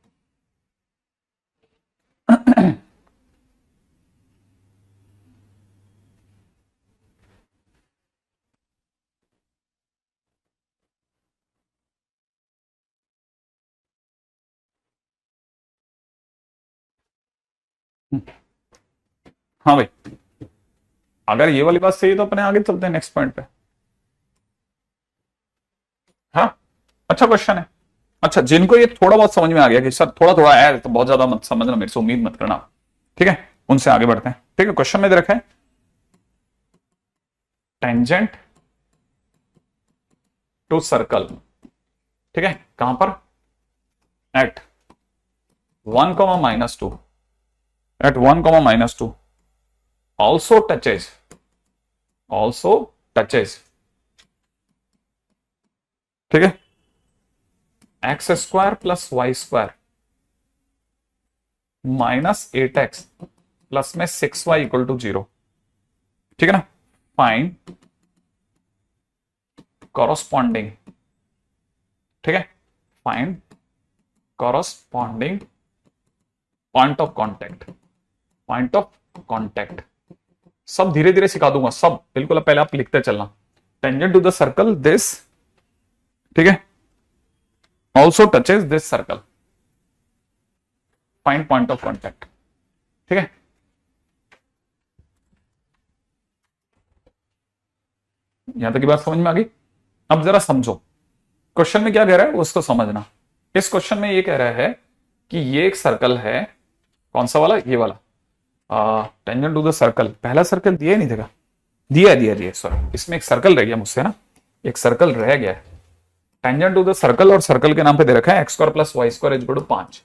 Speaker 1: हाँ भाई, अगर ये वाली बात सही है तो अपने आगे चलते हैं नेक्स्ट पॉइंट पे। हाँ, अच्छा क्वेश्चन है। अच्छा, जिनको ये थोड़ा बहुत समझ में आ गया कि सर थोड़ा थोड़ा है तो बहुत ज्यादा मत समझना, मेरे से उम्मीद मत करना, ठीक है, उनसे आगे बढ़ते हैं। ठीक है, क्वेश्चन में दे रखा है टेंजेंट टू सर्कल, ठीक है, कहां पर? एट 1, -2, एट 1, -2 also touches, ठीक है, x² plus y² -8x plus में 6y इक्वल टू 0, ठीक है ना। फाइंड कॉरस्पॉन्डिंग, ठीक है, find corresponding point of contact, point of contact. सब धीरे धीरे सिखा दूंगा, सब बिल्कुल पहले आप लिखते चलना। Tangent to the circle this, ठीक है, also touches this circle, find point of contact, ठीक है। यहां तक की बात समझ में आ गई? अब जरा समझो क्वेश्चन में क्या कह रहा है उसको समझना। इस क्वेश्चन में ये कह रहा है कि ये एक सर्कल है, कौन सा वाला? ये वाला। टेंजेंट टू द सर्कल, पहला सर्कल दिया नहीं था? दिया, सॉरी, इसमें एक सर्कल रह गया मुझसे ना, एक सर्कल रह गया है। टेंजेंट टू द सर्कल, और सर्कल के नाम पे दे रखा है x² plus y² is equal to 5।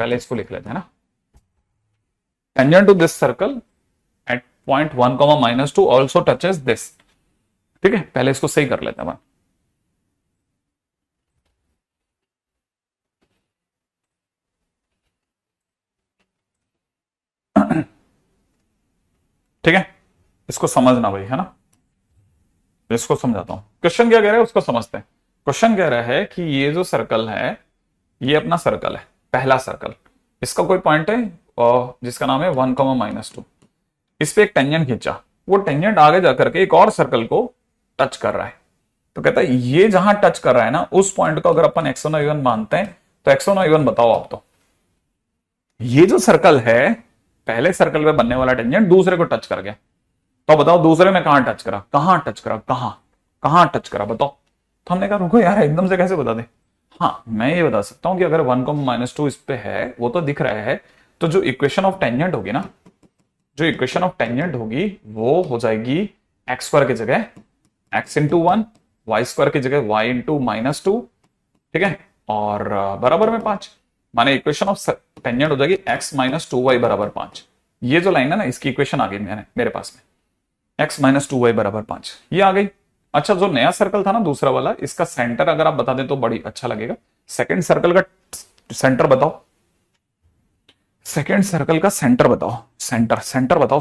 Speaker 1: पहले इसको लिख लेते हैं ना, tangent to this circle at point 1 -2 also touches this. ठीक है, पहले इसको सही कर लेते हैं। ठीक है, इसको समझना भाई, है ना, इसको समझाता हूं। क्वेश्चन क्या कह रहा है उसको समझते हैं। क्वेश्चन कह रहा है कि ये जो सर्कल है, ये अपना सर्कल है, पहला सर्कल, इसका कोई पॉइंट है और जिसका नाम है 1 -2। इस पे एक टेंजेंट खींचा, वो टेंजेंट आगे जाकर के एक और सर्कल को टच कर रहा है। तो कहता है ये जहां टच कर रहा है ना, उस पॉइंट को अगर अपन x1 y1 मानते हैं तो x1 y1 बताओ आप। तो ये जो सर्कल है, पहले सर्कल पे बनने वाला टेंजेंट दूसरे को टच कर गया, तो बताओ दूसरे में कहां टच करा, कहां टच करा, कहां टच करा, बताओ। तो हमने कहा रुको यार, एकदम से कैसे बता दे। हाँ, मैं ये बता सकता हूं कि अगर 1 -2 इस पे है, वो तो दिख रहा है, तो जो इक्वेशन ऑफ टेंजेंट होगी ना, जो इक्वेशन ऑफ टेंजेंट होगी वो हो जाएगी एक्स स्क्वायर की जगह x इंटू 1, वाई स्क्वायर की जगह y इंटू -2। ठीक है, और बराबर में 5, माने इक्वेशन ऑफ टेंजेंट हो जाएगी x -2y बराबर 5। ये जो लाइन है ना, इसकी इक्वेशन आ गई मेरे पास में, x -2y बराबर 5, ये आ गई। अच्छा, जो नया सर्कल था ना दूसरा वाला, इसका सेंटर अगर आप बता दें तो बड़ी अच्छा लगेगा। सेकंड सर्कल का सेंटर बताओ, सेकंड सर्कल का सेंटर बताओ, सेंटर बताओ,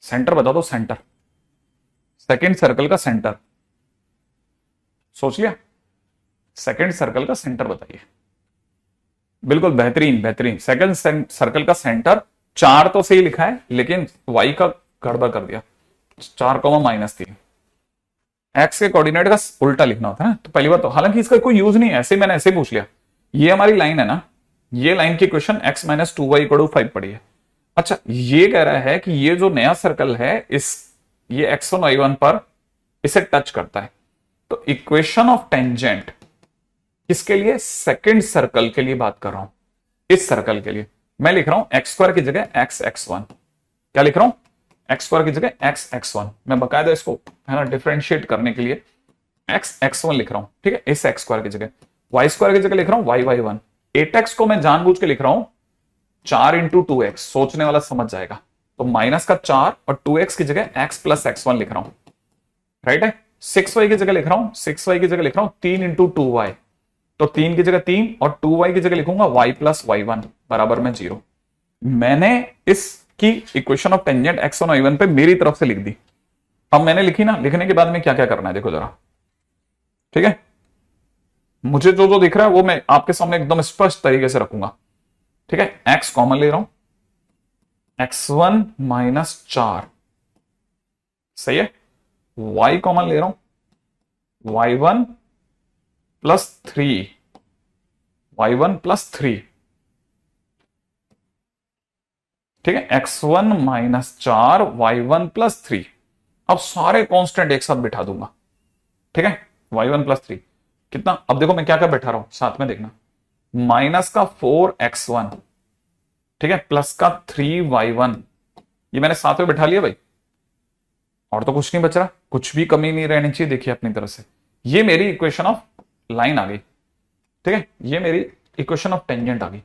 Speaker 1: सेंटर बता दो, सेंटर, सेकंड सर्कल का सेंटर सोच लिया, सेकंड सर्कल का सेंटर बताइए। बिल्कुल बेहतरीन। सेकंड सर्कल का सेंटर 4 तो सही लिखा है, लेकिन y का गड़बड़ कर दिया, 4 -3। x के कोऑर्डिनेट का उल्टा लिखना होता है ना, तो पहली बात तो, हालांकि इसका कोई यूज नहीं है, ऐसे मैंने ऐसे पूछ लिया। ये हमारी लाइन है ना, ये लाइन की इक्वेशन x -2y = 5 पड़ी है। अच्छा, ये कह रहा है कि ये जो नया सर्कल है, ये x1 y1 पर इसे टच करता है। तो इक्वेशन ऑफ टेंजेंट किसके लिए, सेकंड सर्कल के लिए बात कर रहा हूं। इस सर्कल के लिए मैं लिख रहा हूं x² की जगह x(x1). क्या लिख रहा हूं, x² की जगह x(x1). मैं बकायदा इसको, है ना, डिफरेंशिएट करने के लिए x(x1) लिख रहा हूं। ठीक है, इस x² की जगह y² की जगह लिख रहा हूं y(y1). 8x को मैं जानबूझ के लिख रहा हूं 4 × 2x, सोचने वाला समझ जाएगा। तो -4 और 2x की जगह x + x1 लिख रहा हूं, राइट है। 6y की जगह लिख रहा हूं, 6y की जगह लिख रहा हूं 3 × 2y, तो 3 की जगह 3 और 2y की जगह लिखूंगा y + y1 बराबर में 0। मैंने इसकी equation of tangent x1 y1 पे मेरी तरफ से लिख दी। अब मैंने लिखी ना, लिखने के बाद में क्या क्या करना है देखो जरा। ठीक है, मुझे जो जो दिख रहा है वो मैं आपके सामने एकदम स्पष्ट तरीके से रखूंगा। ठीक है, x कॉमन ले रहा हूं, x1 - 4 सही है, y कॉमन ले रहा हूं, y1 + 3, y1 + 3। ठीक है, x1 - 4 y1 + 3। अब सारे कांस्टेंट एक साथ बिठा दूंगा। ठीक है, y1 + 3 कितना, अब देखो मैं क्या क्या बैठा रहा हूं, साथ में देखना। -4x1, ठीक है, +3y1, ये मैंने साथ में बिठा लिया भाई, और तो कुछ नहीं बच रहा, कुछ भी कमी नहीं रहनी चाहिए। देखिए अपनी तरफ से, ये मेरी इक्वेशन ऑफ लाइन आ गई। ठीक है, ये मेरी इक्वेशन ऑफ टेंजेंट आ गई।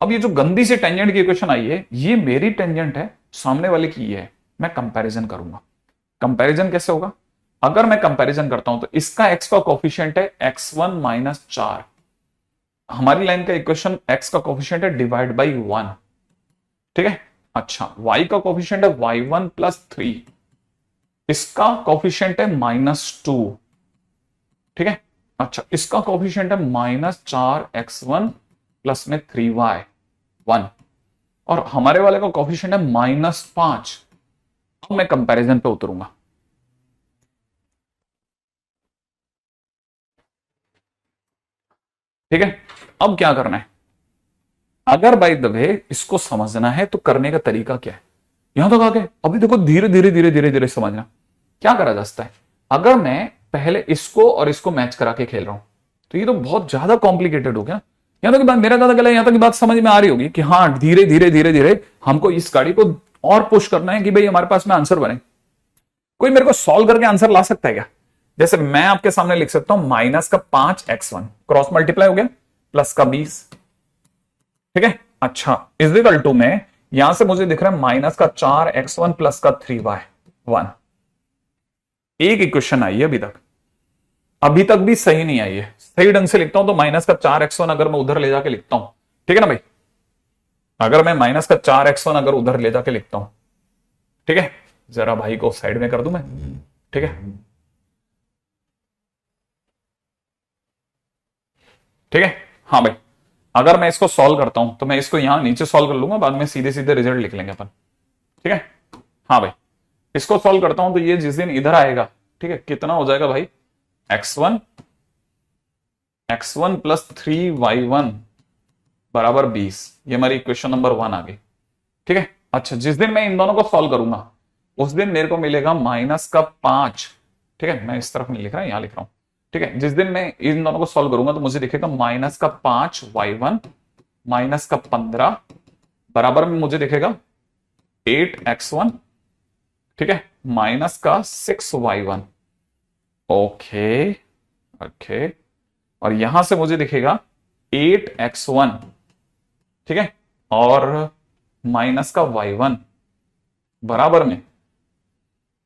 Speaker 1: अब ये जो गंदी सी टेंजेंट की इक्वेशन आई है, ये मेरी टेंजेंट है, सामने वाले की ये है। मैं कंपैरिजन करूंगा। कंपैरिजन कैसे होगा, अगर मैं कंपैरिजन करता हूं तो इसका x का कोफिशिएंट है x1 - 4, हमारी लाइन का इक्वेशन x का कोफिशिएंट है डिवाइड बाई 1। ठीक है, अच्छा, y का कोफिशिएंट है y1 + 3, इसका कोफिशिएंट है -2। ठीक है, अच्छा, इसका कोफिशिएंट है -4x1 प्लस में 3y1, और हमारे वाले का कोफिशिएंट है -5। अब मैं कंपैरिजन पे उतरूंगा। ठीक है, अब क्या करना है, अगर बाय द वे इसको समझना है तो करने का तरीका क्या है, यहां तक आ गए। अभी देखो धीरे धीरे धीरे धीरे धीरे समझना क्या करा जा सकता है। अगर मैं पहले इसको और इसको मैच करा के खेल रहा हूं तो ये तो बहुत ज्यादा कॉम्प्लिकेटेड हो गया। यहां तक की बात मेरा ज्यादा गला, यहां तक की बात समझ में आ रही होगी कि हाँ, धीरे धीरे धीरे धीरे हमको इस गाड़ी को और पुश करना है कि भाई हमारे पास में आंसर बने। कोई मेरे को सॉल्व करके आंसर ला सकता है क्या? जैसे मैं आपके सामने लिख सकता हूं -5x1 क्रॉस मल्टीप्लाई हो गया, प्लस का 20, ठीक है। अच्छा, इज इक्वल टू में यहां से मुझे दिख रहा है माइनस का 4x1 प्लस का 3y1। एक इक्वेशन आई है अभी तक भी सही नहीं आई है। सही ढंग से लिखता हूं तो माइनस का 4x1 अगर मैं उधर ले जाके लिखता हूं, ठीक है ना भाई, अगर मैं माइनस का 4x1 अगर उधर ले जाके लिखता हूं, ठीक है, जरा भाई को साइड में कर दूं मैं, ठीक है, ठीक है। हाँ भाई, अगर मैं इसको सॉल्व करता हूं तो मैं इसको यहां नीचे सॉल्व कर लूंगा, बाद में सीधे सीधे रिजल्ट लिख लेंगे अपन, ठीक है। हाँ भाई, इसको सॉल्व करता हूं तो ये जिस दिन इधर आएगा, ठीक है, कितना हो जाएगा भाई, x1 प्लस 3y1 बराबर 20। ये हमारी इक्वेशन नंबर 1 आ गई, ठीक है। अच्छा, जिस दिन मैं इन दोनों को सॉल्व करूंगा उस दिन मेरे को मिलेगा माइनस का 5, ठीक है, मैं इस तरफ नहीं लिख रहा, यहां लिख रहा हूं, ठीक है। जिस दिन मैं इन दोनों को सॉल्व करूंगा तो मुझे दिखेगा माइनस का 5y1 माइनस का 15 बराबर में मुझे दिखेगा 8x1, ठीक है, माइनस का 6y1। ओके ओके, और यहां से मुझे दिखेगा 8x1, ठीक है, और माइनस का y1 बराबर में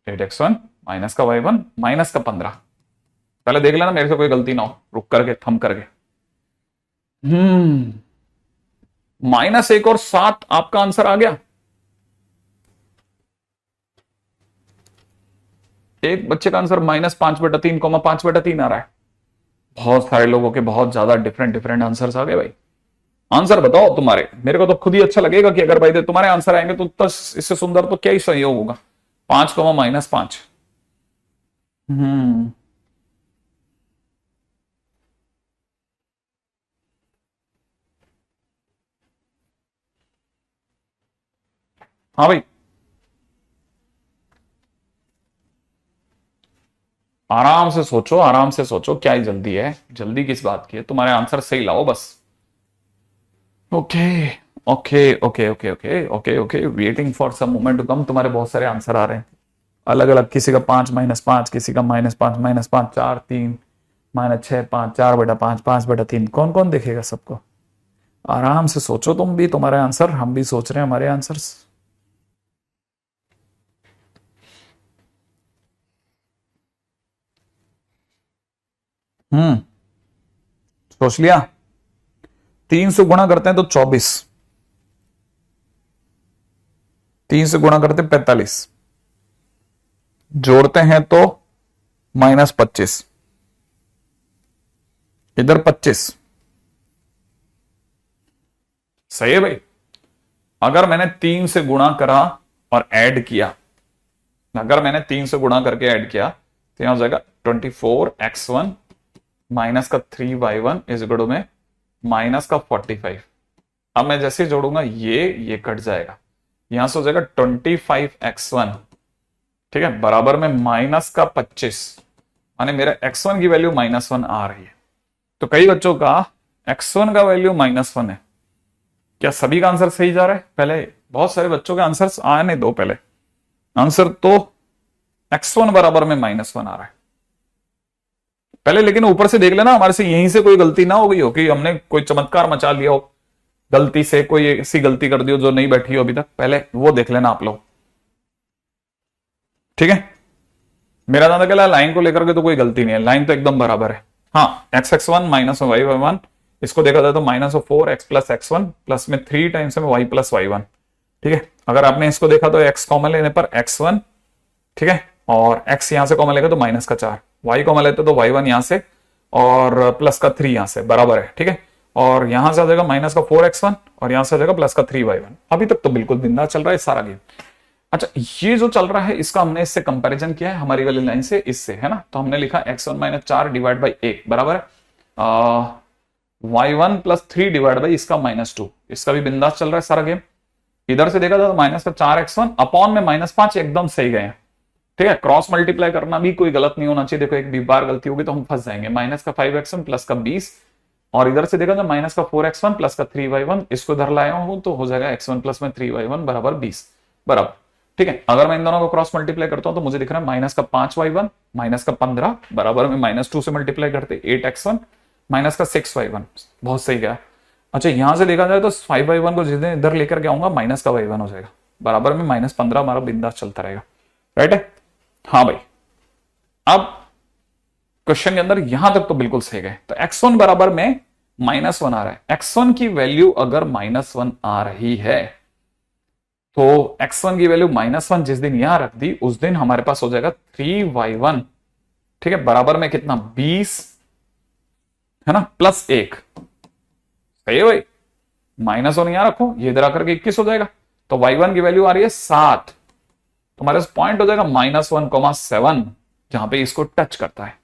Speaker 1: 8x1 माइनस का y1 माइनस का 15। पहले देख लेना मेरे से कोई गलती ना हो, रुक करके थम करके। -1 और 7 आपका आंसर आ गया। एक बच्चे का आंसर -5/3, 5/3 आ रहा है। बहुत सारे लोगों के बहुत ज्यादा डिफरेंट डिफरेंट आंसर्स आ गए भाई। आंसर बताओ तुम्हारे, मेरे को तो खुद ही अच्छा लगेगा कि अगर भाई तुम्हारे आंसर आएंगे तो इससे सुंदर तो क्या ही सहयोग होगा। 5, -5। हाँ भाई, आराम से सोचो, आराम से सोचो, क्या ही जल्दी है, जल्दी किस बात की है, तुम्हारे आंसर सही लाओ बस। Okay okay okay okay okay okay okay, waiting for some moment to come. तुम्हारे बहुत सारे आंसर आ रहे हैं अलग अलग, किसी का 5 -5, किसी का -5 -5 4 3 -6 5 4/5 5/3। कौन कौन देखेगा सबको? आराम से सोचो तुम भी, तुम्हारे आंसर हम भी सोच रहे हैं हमारे आंसर्स। सोच लिया? 3 से गुणा करते हैं तो 24, 3 से गुणा करते हैं 45, जोड़ते हैं तो -25, इधर 25। सही है भाई। अगर मैंने 3 से गुणा करा और ऐड किया, अगर मैंने 3 से गुणा करके ऐड किया तो यहां हो जाएगा 24x1 माइनस का 3y1 इज इक्वल टू में माइनस का 45। अब मैं जैसे जोड़ूंगा ये कट जाएगा, यहां से हो जाएगा 25x1, ठीक है, बराबर में माइनस का 25, माने मेरा x1 की वैल्यू -1 आ रही है। तो कई बच्चों का x1 का वैल्यू -1 है। क्या सभी का आंसर सही जा रहा है? पहले बहुत सारे बच्चों के आंसर आने दो, पहले आंसर तो x1 बराबर में -1 आ रहा है पहले, लेकिन ऊपर से देख लेना हमारे से यहीं से कोई गलती ना हो गई हो कि हमने कोई चमत्कार मचा लिया हो, गलती से कोई ऐसी गलती कर दी हो जो नहीं बैठी हो अभी तक, पहले वो देख लेना आप लोग, ठीक है। मेरा दादा कहला लाइन को लेकर के तो कोई गलती नहीं है, लाइन तो एकदम बराबर है। हाँ, x(x1 माइनस y(y1), इसको देखा जाए तो -4x प्लस x1 प्लस में 3 टाइम्स में y प्लस y1, ठीक है। अगर आपने इसको देखा तो x कॉमन लेने पर x1, ठीक है, और x यहां से कॉमन लेगा तो -4, y कॉमन लेते तो y1 यहां से और प्लस का 3 यहां से बराबर है, ठीक है। और यहां से आ जाएगा -4x1 और यहां से आ जाएगा प्लस का 3y1। अभी तक तो बिल्कुल बिंदास चल रहा है सारा गेम। अच्छा, ये जो चल रहा है इसका हमने इससे कंपैरिजन किया है, हमारी वाली लाइन से इससे, है ना। तो हमने लिखा x1 - 4 डिवाइड बाई 1 बराबर है y1 प्लस 3 डिवाइड बाई इसका -2। इसका भी बिंदास चल रहा है सारा गेम। इधर से देखा था तो -4x1 अपॉन में -5 एकदम सही गए, ठीक है। क्रॉस मल्टीप्लाई करना भी कोई गलत नहीं होना चाहिए। देखो एक भी बार गलती होगी तो हम फंस जाएंगे। -5x1 प्लस का 20, और इधर से देखा तो -4x1 प्लस का 3y1, इसको इधर लाया हूं तो हो जाएगा x1 प्लस में 3y1 बराबर 20 बराबर, ठीक है। अगर मैं इन दोनों को क्रॉस मल्टीप्लाई करता हूं तो मुझे दिख रहा है -5y1 -15 बराबर में -2 से मल्टीप्लाई करते 8x1 माइनस का 6y1, बहुत सही गया। अच्छा यहां से देखा जाए तो 5y1 को जिस दिन इधर लेकर के आऊंगा माइनस का y1 हो जाएगा, बराबर में -15 हमारा बिंदास चलता रहेगा, राइट है। हाँ भाई, अब क्वेश्चन के अंदर यहां तक तो बिल्कुल सही गए। तो x1 बराबर में -1 आ रहा है, x1 की वैल्यू अगर -1 आ रही है तो x1 की वैल्यू -1 जिस दिन यहां रख दी उस दिन हमारे पास हो जाएगा 3y1, ठीक है, बराबर में कितना 20 है ना, +1, सही है भाई। -1 यहां रखो, ये इधर आकर के 21 हो जाएगा, तो y1 की वैल्यू आ रही है 7, तो हमारे पास पॉइंट हो जाएगा -1,7, जहां पे इसको टच करता है।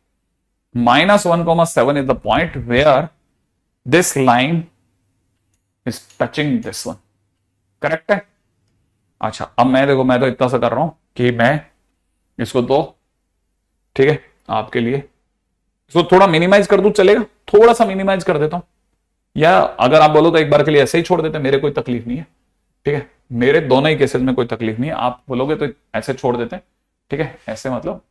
Speaker 1: -1,7 is the point where this line is touching this one, correct है। अच्छा अब मैं देखो, मैं तो इतना सा कर रहा हूं कि मैं इसको तो ठीक है आपके लिए इसको थोड़ा मिनिमाइज कर दूं, चलेगा, थोड़ा सा मिनिमाइज कर देता हूं, या अगर आप बोलो तो एक बार के लिए ऐसे ही छोड़ देते, मेरे कोई तकलीफ नहीं है, ठीक है, मेरे दोनों ही केसेस में कोई तकलीफ नहीं है, आप बोलोगे तो ऐसे छोड़ देते हैं, ठीक है, ऐसे मतलब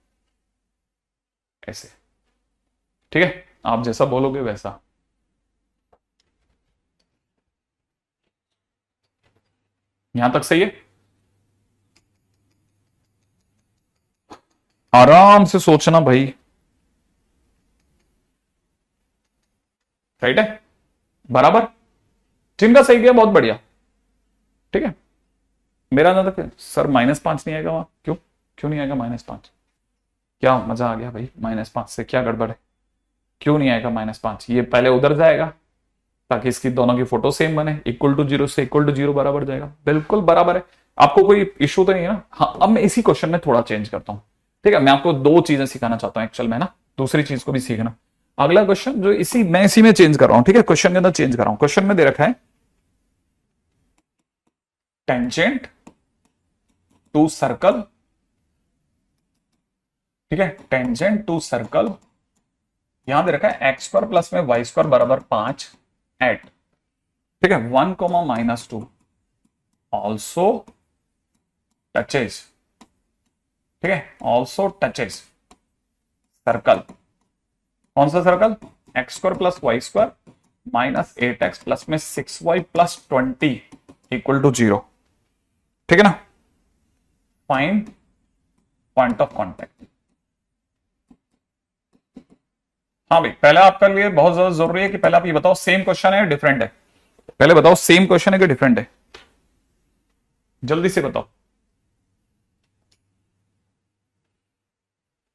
Speaker 1: ऐसे, ठीक है, आप जैसा बोलोगे वैसा। यहां तक सही है, आराम से सोचना भाई, राइट है, बराबर, जिनका सही किया बहुत बढ़िया, ठीक है। मेरा ना तक सर -5 नहीं आएगा वहां, क्यों क्यों नहीं आएगा -5, क्या मजा आ गया भाई, -5 से क्या गड़बड़ है, क्यों नहीं आएगा -5, ये पहले उधर जाएगा ताकि इसकी दोनों की फोटो सेम बने, =0 से =0 बराबर जाएगा, बिल्कुल बराबर है, आपको कोई इशू तो नहीं है ना। हाँ अब मैं इसी क्वेश्चन में थोड़ा चेंज करता हूं, ठीक है, मैं आपको दो चीजें सिखाना चाहता हूं एक्चुअल में ना, दूसरी चीज को भी सीखना। अगला क्वेश्चन जो इसी में चेंज कर रहा हूं, ठीक है, क्वेश्चन के अंदर चेंज कर रहा हूं। क्वेश्चन में दे रखा है टेंजेंट टू सर्कल, ठीक है, टेंजेंट टू सर्कल, यहां दे रखा है x² प्लस में y² बराबर 5 एट, ठीक है, 1, -2 ऑल्सो टचेज, ठीक है, ऑल्सो टचेज सर्कल, कौन सा circle, x² plus y² -8x plus में 6y प्लस 20 = 0, ठीक है ना। Find point of contact. हाँ भाई, पहले आपके लिए बहुत ज्यादा जरूरी है कि पहले आप ये बताओ सेम क्वेश्चन है डिफरेंट है, पहले बताओ सेम क्वेश्चन है कि डिफरेंट है, जल्दी से बताओ।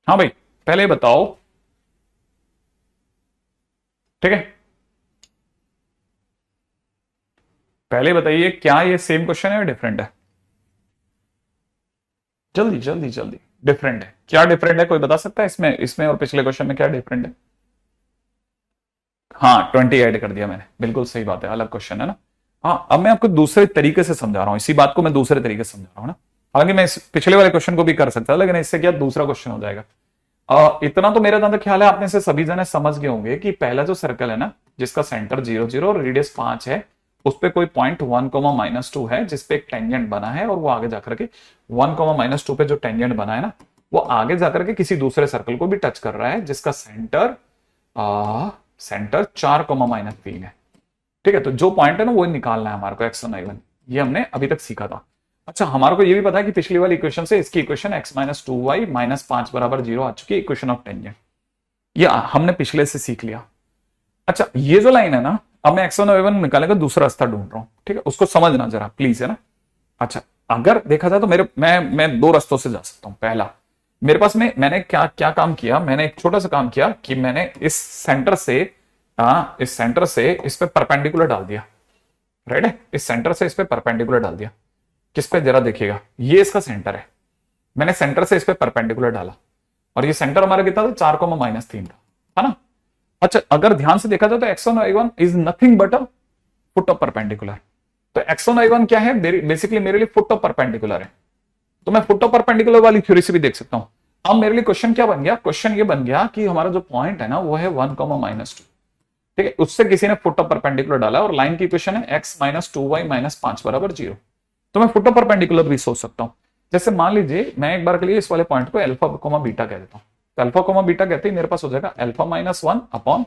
Speaker 1: हाँ भाई पहले बताओ, ठीक है, पहले बताइए क्या ये सेम क्वेश्चन है या डिफरेंट है, जल्दी जल्दी जल्दी, डिफरेंट है, क्या डिफरेंट है कोई बता सकता है इसमें और पिछले क्वेश्चन में क्या डिफरेंट है। हाँ 20 ऐड कर दिया मैंने, बिल्कुल सही बात है, अलग क्वेश्चन है ना। हाँ अब मैं आपको दूसरे तरीके से समझा रहा हूं, इसी बात को मैं दूसरे तरीके से समझा रहा हूं ना, हालांकि मैं पिछले वाले क्वेश्चन को भी कर सकता था, लेकिन इससे क्या दूसरा क्वेश्चन हो जाएगा। इतना तो मेरा ज्यादा ख्याल है आप में से सभी जने समझ गए होंगे कि पहला जो सर्कल है ना जिसका सेंटर 0 0 और रेडियस 5 है, उस पे कोई पॉइंट 1, -2 है जिसपे एक टेंजेंट बना है, और वो आगे जाकर के 1, -2 पे जो टेंजेंट बना है ना वो आगे जाकर के किसी दूसरे सर्कल को भी टच कर रहा है जिसका सेंटर 4, -3 है, ठीक है। तो जो पॉइंट है ना वो निकालना है हमारे को x1 y1, ये हमने अभी तक सीखा था। अच्छा हमारे को ये भी पता है कि पिछली वाली इक्वेशन से इसकी इक्वेशन x - 2y -5 बराबर 0 आ चुकी है, इक्वेशन ऑफ टेंजेंट, ये हमने पिछले से सीख लिया। अच्छा ये जो लाइन है ना, अब मैं x1 और y1 निकालने का दूसरा रास्ता ढूंढ रहा हूं, ठीक है, उसको समझना जरा प्लीज, है ना। अच्छा अगर देखा जाए तो मैं दो रास्तों से जा सकता हूं। पहला मेरे पास में मैंने क्या काम किया, मैंने एक छोटा सा काम किया कि मैंने इस सेंटर से इस पे परपेंडिकुलर डाल दिया, राइट है, इस सेंटर से इस पे परपेंडिकुलर डाल दिया, किस पे जरा देखिएगा, ये इसका सेंटर है, मैंने सेंटर से इस पे परपेंडिकुलर डाला, और ये सेंटर हमारा कितना था 4, -3 था, है ना। अच्छा अगर ध्यान से देखा जाए तो x1 y1 is nothing but a foot of perpendicular, तो x1 y1 क्या है, बेसिकली मेरे लिए फुट ऑफ परपेंडिकुलर है, तो मैं फुट ऑफ परपेंडिकुलर वाली थ्योरी से भी देख सकता हूं। अब मेरे लिए क्वेश्चन क्या बन गया, क्वेश्चन ये बन गया कि हमारा जो पॉइंट है ना वो है 1, -2, ठीक है, उससे किसी ने फुट ऑफ परपेंडिकुलर डाला और लाइन की इक्वेशन है x - 2y - 5 बराबर 0, तो मैं फुट ऑफ परपेंडिकुलर भी सोच सकता हूं। जैसे मान लीजिए मैं एक बार के लिए इस वाले पॉइंट को अल्फा, बीटा कह देता हूं, तो अल्फा, बीटा कहते ही मेरे पास हो जाएगा α - 1 अपॉन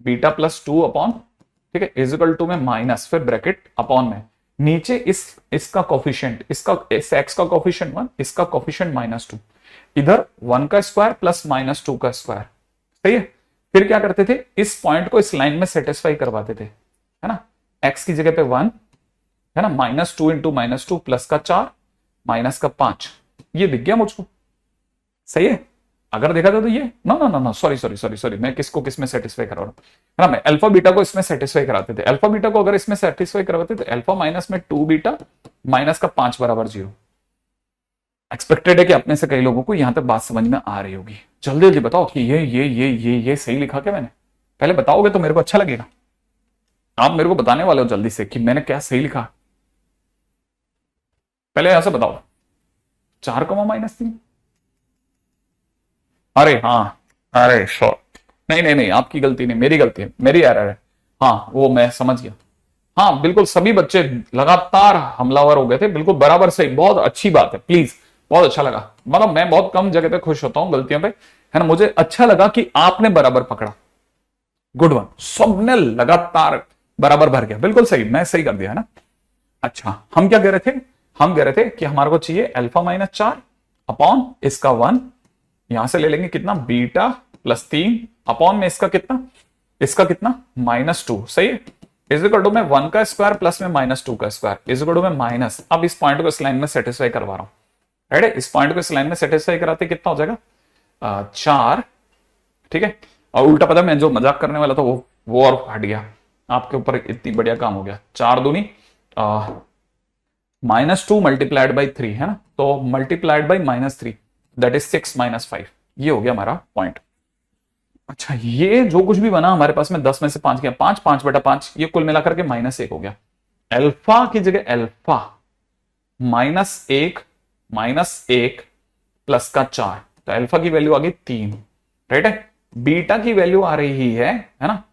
Speaker 1: बीटा प्लस 2 अपॉन, ठीक है, इज इक्वल टू में माइनस, फिर ब्रैकेट अपॉन में, नीचे इसका कोफिशिएंट, इसका इस एक्स का कोफिशिएंट 1, इसका कोफिशिएंट -2, इधर 1 का स्क्वायर प्लस -2 का स्क्वायर, सही है। फिर क्या करते थे, इस पॉइंट को इस लाइन में सेटिस्फाई करवाते थे, है ना, एक्स की जगह पे 1, है ना, -2 इंटू -2 प्लस का 4 माइनस का 5, ये दिख गया मुझको, सही है। अगर देखा था तो ये no no no no sorry sorry sorry sorry, मैं किसको किस में सेटिस्फाई करा रहा हूं, है ना, मैं अल्फा बीटा को इसमें सेटिस्फाई कराते थे, अल्फा बीटा को अगर इसमें सेटिस्फाई करवाते तो अल्फा माइनस में 2 बीटा माइनस का 5 बराबर 0। एक्सपेक्टेड है कि अपने से कई लोगों को यहां तक बात समझ में आ रही होगी। जल्दी जल्दी बताओ कि ये सही लिखा क्या मैंने, पहले बताओगे तो मेरे को अच्छा लगेगा। आप मेरे को बताने वाले हो जल्दी से कि मैंने क्या सही लिखा, पहले यहां से बताओ। 4,-3, अरे हाँ, अरे श्योर, नहीं नहीं नहीं, आपकी गलती नहीं, मेरी गलती है, मेरी एरर है, हाँ वो मैं समझ गया। हाँ बिल्कुल, सभी बच्चे लगातार हमलावर हो गए थे, बिल्कुल बराबर सही, बहुत अच्छी बात है, प्लीज, बहुत अच्छा लगा। मतलब मैं बहुत कम जगह पे खुश होता हूं गलतियों पे, है ना, मुझे अच्छा लगा कि आपने बराबर पकड़ा, गुड वन, सबने लगातार बराबर भर गया, बिल्कुल सही, मैं सही कर दिया, है ना। अच्छा, हम क्या कह रहे थे, हम कह रहे थे कि हमारे को चाहिए अल्फा -4 अपॉन इसका 1, यहां से ले लेंगे कितना, बीटा प्लस 3 अपॉन में इसका कितना, इसका कितना -2, सही है, इज इक्वल टू में 1 का स्क्वायर प्लस में -2 का स्क्वायर इज इक्वल टू में माइनस, अब इस पॉइंट को इस लाइन में सेटिस्फाई करवा रहा हूं, राइट है, इस पॉइंट को इस लाइन में सेटिस्फाई कराते कितना हो जाएगा, 4, ठीक है। और उल्टा पता, मैं जो मजाक करने वाला था वो और हट गया, आपके ऊपर इतनी बढ़िया काम हो गया, 4 दूनी -2 मल्टीप्लाइड बाई 3, है ना, तो मल्टीप्लाइड बाई -3 दैट इज 6 - 5, ये हो गया हमारा पॉइंट। अच्छा, ये जो कुछ भी बना हमारे पास में 10 में से 5 गया, 5 5/5, ये कुल मिलाकर के -1 हो गया। अल्फा की जगह अल्फा -1 प्लस का 4, तो अल्फा की वैल्यू आ गई 3, राइट है। बीटा की वैल्यू आ रही है ना,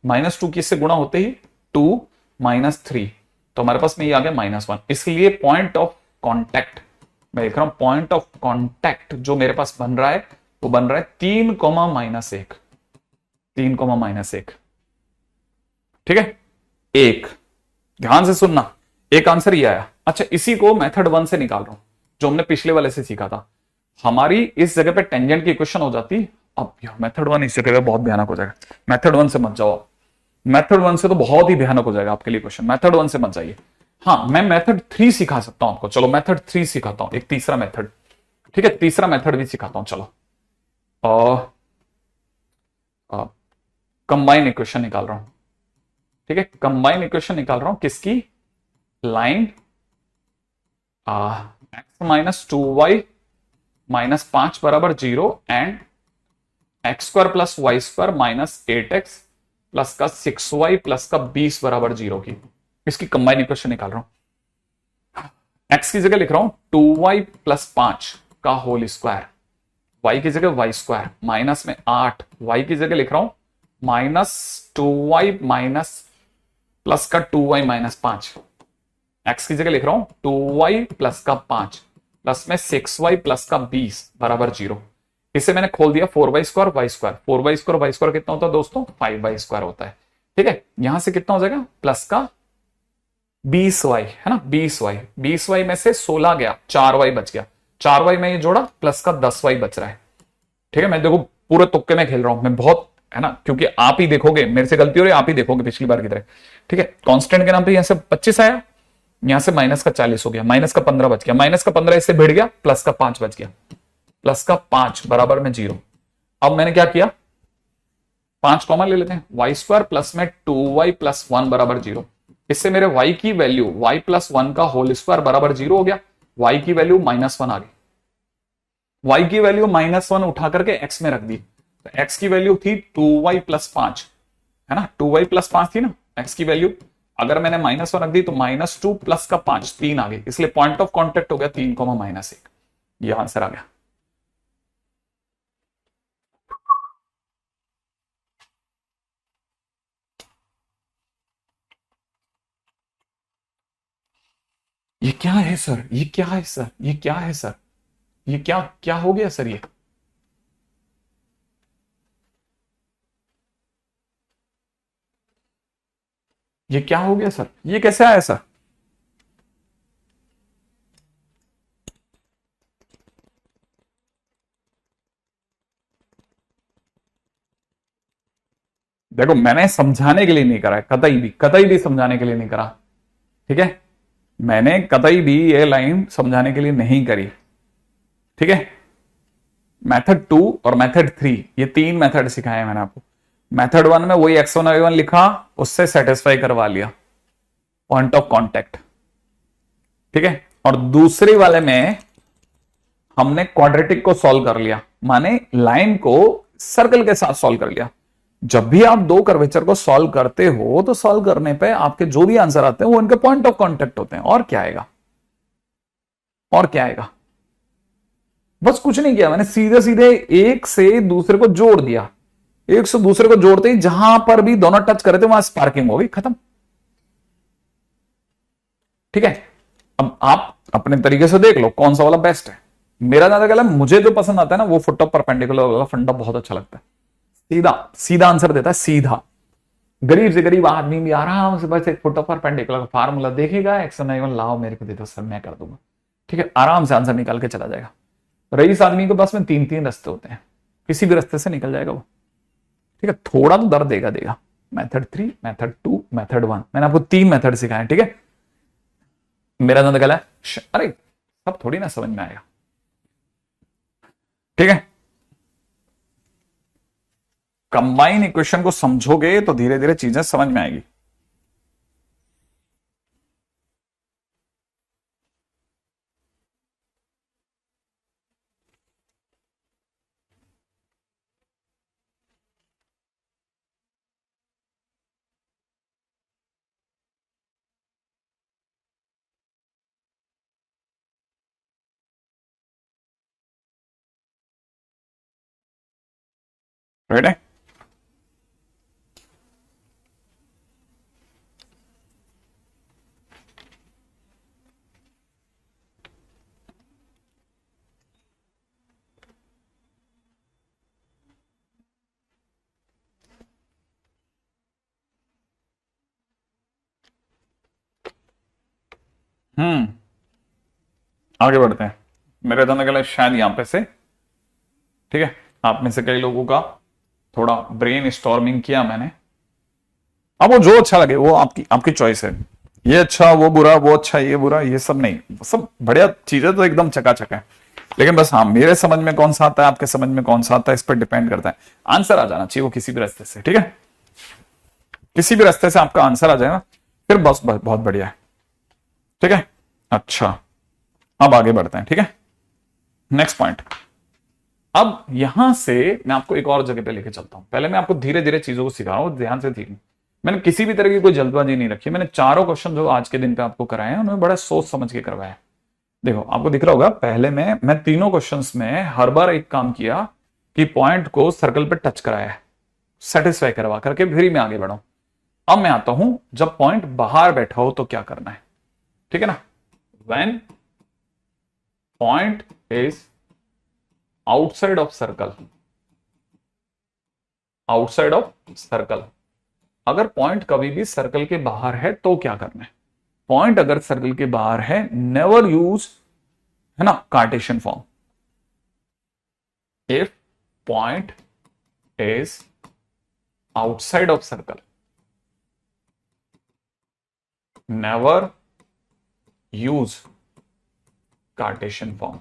Speaker 1: -2 की इससे गुणा होते ही 2 -3, तो हमारे पास में ये आ गया -1, इसलिए पॉइंट ऑफ कॉन्टैक्ट, मैं लिख रहा हूं पॉइंट ऑफ कॉन्टैक्ट जो मेरे पास बन रहा है वो बन रहा है 3, -1, 3, ठीक है। एक, ध्यान से सुनना, एक आंसर ये आया। अच्छा, इसी को मेथड 1 से निकाल रहा हूं, जो हमने पिछले वाले से सीखा था। हमारी इस जगह पे टेंजेंट की इक्वेशन हो जाती, अब यार मेथड 1 इस जगह पे बहुत भयानक हो जाएगा, मेथड 1 से मत जाओ, मेथड 1 से तो बहुत ही भयानक हो जाएगा आपके लिए क्वेश्चन, मेथड 1 से मत जाइए। हाँ, मैं मेथड 3 सिखा सकता हूं आपको, चलो मेथड 3 सिखाता हूं, एक तीसरा मेथड, ठीक है, तीसरा मेथड भी सिखाता हूं, चलो। और कंबाइन इक्वेशन निकाल रहा हूं, ठीक है, कंबाइन इक्वेशन निकाल रहा हूं, किसकी, लाइन x -2y -5 बराबर 0 and x² + y² -8x plus का 6y प्लस का 20 बराबर 0 की, इसकी कंबाइन इक्वेशन निकाल रहा हूं। x की जगह लिख रहा हूं 2y + 5 का होल स्क्वायर, y की जगह y² माइनस में 8, y की जगह लिख रहा हूं -2y माइनस प्लस का 2y -5, x की जगह लिख रहा हूं 2y प्लस का 5 प्लस में 6y प्लस का 20 बराबर 0। इसे मैंने खोल दिया 4y² y², 4y² y² कितना होता है दोस्तों, 5y² होता है, ठीक है। यहां से कितना हो जाएगा, प्लस का 20y, है ना, 20y में से 16 गया, 4y बच गया, 4y में ये जोड़ा प्लस का 10y बच रहा है, ठीक है। मैं देखो पूरे तुक्के में खेल रहा हूं मैं बहुत, है ना, क्योंकि आप ही देखोगे, मेरे से गलती हो रही है, आप ही देखोगे पिछली बार की तरह, ठीक है। कांस्टेंट के नाम पे यहां से 25 आया, यहां से -40 हो गया, -15 बच गया, -15 इससे भिड़ गया, प्लस का 5 बच गया, प्लस का 5 बराबर में 0। अब मैंने क्या किया, 5 कॉमन ले लेते हैं, y² प्लस में 2y + 1 बराबर 0, इससे मेरे y की वैल्यू y + 1 का होल स्क्वायर बराबर 0 हो गया, y की वैल्यू -1 आ गई, y की वैल्यू -1 उठा करके x में रख दी, तो x की वैल्यू थी 2y + 5, है ना, 2y + 5 थी ना x की वैल्यू, अगर मैंने -1 रख दी तो -2 प्लस का 5 3 आ गई, इसलिए पॉइंट ऑफ कॉन्टेक्ट हो गया 3, -1, ये आंसर आ गया। ये क्या है सर, ये क्या है सर, ये क्या है सर, ये क्या क्या हो गया सर, ये ये क्या हो गया सर, ये कैसे आया सर? देखो मैंने समझाने के लिए नहीं करा है, कतई भी समझाने के लिए नहीं करा। ठीक है, मैंने कतई भी ये लाइन समझाने के लिए नहीं करी। ठीक है, मेथड 2 और मेथड 3, ये तीन मेथड सिखाए हैं मैंने आपको। मेथड 1 में वही x1 y1 लिखा, उससे सेटिस्फाई करवा लिया पॉइंट ऑफ कांटेक्ट। ठीक है, और दूसरे वाले में हमने क्वाड्रेटिक को सॉल्व कर लिया, माने लाइन को सर्कल के साथ सॉल्व कर लिया। जब भी आप दो कर्वेचर को सॉल्व करते हो तो सॉल्व करने पे आपके जो भी आंसर आते हैं वो इनके पॉइंट ऑफ कांटेक्ट होते हैं। और क्या आएगा, और क्या आएगा? बस कुछ नहीं किया मैंने, सीधे सीधे एक से दूसरे को जोड़ दिया। एक से दूसरे को जोड़ते ही जहां पर भी दोनों टच करे थे वहां स्पार्किंग हो गई, खत्म। ठीक है, अब आप अपने तरीके से देख लो कौन सा वाला बेस्ट है। मेरा ज्यादा गलत, मुझे जो पसंद आता है ना वो फुट ऑफ परपेंडिकुलर वाला फंडा बहुत अच्छा लगता है। सीधा सीधा आंसर देता है, सीधा। गरीब से गरीब आदमी भी आराम से बस एक फुट ऑफ परपेंडिकुलर का फार्मूला देखेगा, एक्शन आई वन लाओ मेरे को दे दो सर मैं कर दूंगा। ठीक है, आराम से आंसर निकाल के चला जाएगा। रईस आदमी के पास में तीन तीन रास्ते होते हैं, किसी भी रास्ते से निकल जाएगा वो। ठीक है, थोड़ा तो दर्द देगा देगा। मेथड 3, मेथड 2, मेथड 1, मैंने आपको तीन मेथड सिखाए। ठीक है, मेरा ज्यादा गला है, अरे सब थोड़ी ना समझ में आएगा। ठीक है, कंबाइन इक्वेशन को समझोगे तो धीरे धीरे चीजें समझ में आएगी। राइट है? हम्म, आगे बढ़ते हैं। मेरे तो गला शायद यहां पे से। ठीक है, आप में से कई लोगों का थोड़ा ब्रेन स्टॉर्मिंग किया मैंने। अब वो जो अच्छा लगे वो आपकी आपकी चॉइस है। ये अच्छा वो बुरा, वो अच्छा ये बुरा, ये सब नहीं, सब बढ़िया चीजें तो एकदम चकाचक है। लेकिन बस हाँ, मेरे समझ में कौन सा आता है, आपके समझ में कौन सा आता है, इस पर डिपेंड करता है। आंसर आ जाना चाहिए वो किसी भी रास्ते से। ठीक है, किसी भी रास्ते से आपका आंसर आ जाएगा फिर बस बहुत बढ़िया है। ठीक है, अच्छा अब आगे बढ़ते हैं। ठीक है, नेक्स्ट पॉइंट। अब यहां से मैं आपको एक और जगह पे लेके चलता हूं। पहले मैं आपको धीरे धीरे चीजों को सिखा रहा हूं, ध्यान से धीरे। मैंने किसी भी तरह की कोई जल्दबाजी नहीं रखी। मैंने चारों क्वेश्चन जो आज के दिन पे आपको कराए हैं उन्हें बड़ा सोच समझ के करवाया है। देखो आपको दिख रहा होगा, पहले में मैं तीनों क्वेश्चंस में हर बार एक काम किया कि पॉइंट को सर्कल पे टच कराया है, सेटिस्फाई करवा करके फिर ही मैं आगे बढ़ा। अब मैं आता हूं, जब पॉइंट बाहर बैठा हो तो क्या करना है। ठीक है ना, when point is outside of circle, outside of circle. अगर पॉइंट कभी भी सर्कल के बाहर है तो क्या करना है? पॉइंट अगर सर्कल के बाहर है, नेवर यूज, है ना, Cartesian form. If point is outside of circle, never use Cartesian form.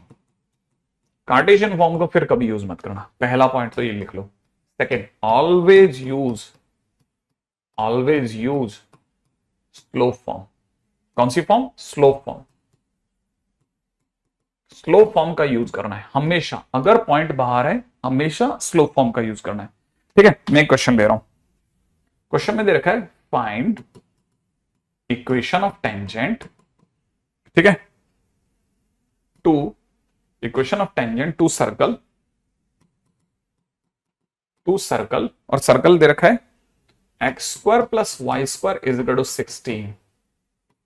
Speaker 1: Cartesian form को फिर कभी यूज मत करना, पहला पॉइंट तो ये लिख लो। Second, always use slope form. कौन सी form? Slope form. Slope form का यूज करना है हमेशा। अगर पॉइंट बाहर है हमेशा स्लोप फॉर्म का यूज करना है। ठीक है, मैं एक क्वेश्चन ले रहा हूं। क्वेश्चन में दे रखा है फाइंड इक्वेशन ऑफ टेंजेंट, ठीक है, two equation of tangent to circle, और सर्कल दे रखा है x square plus y square is equal to 16।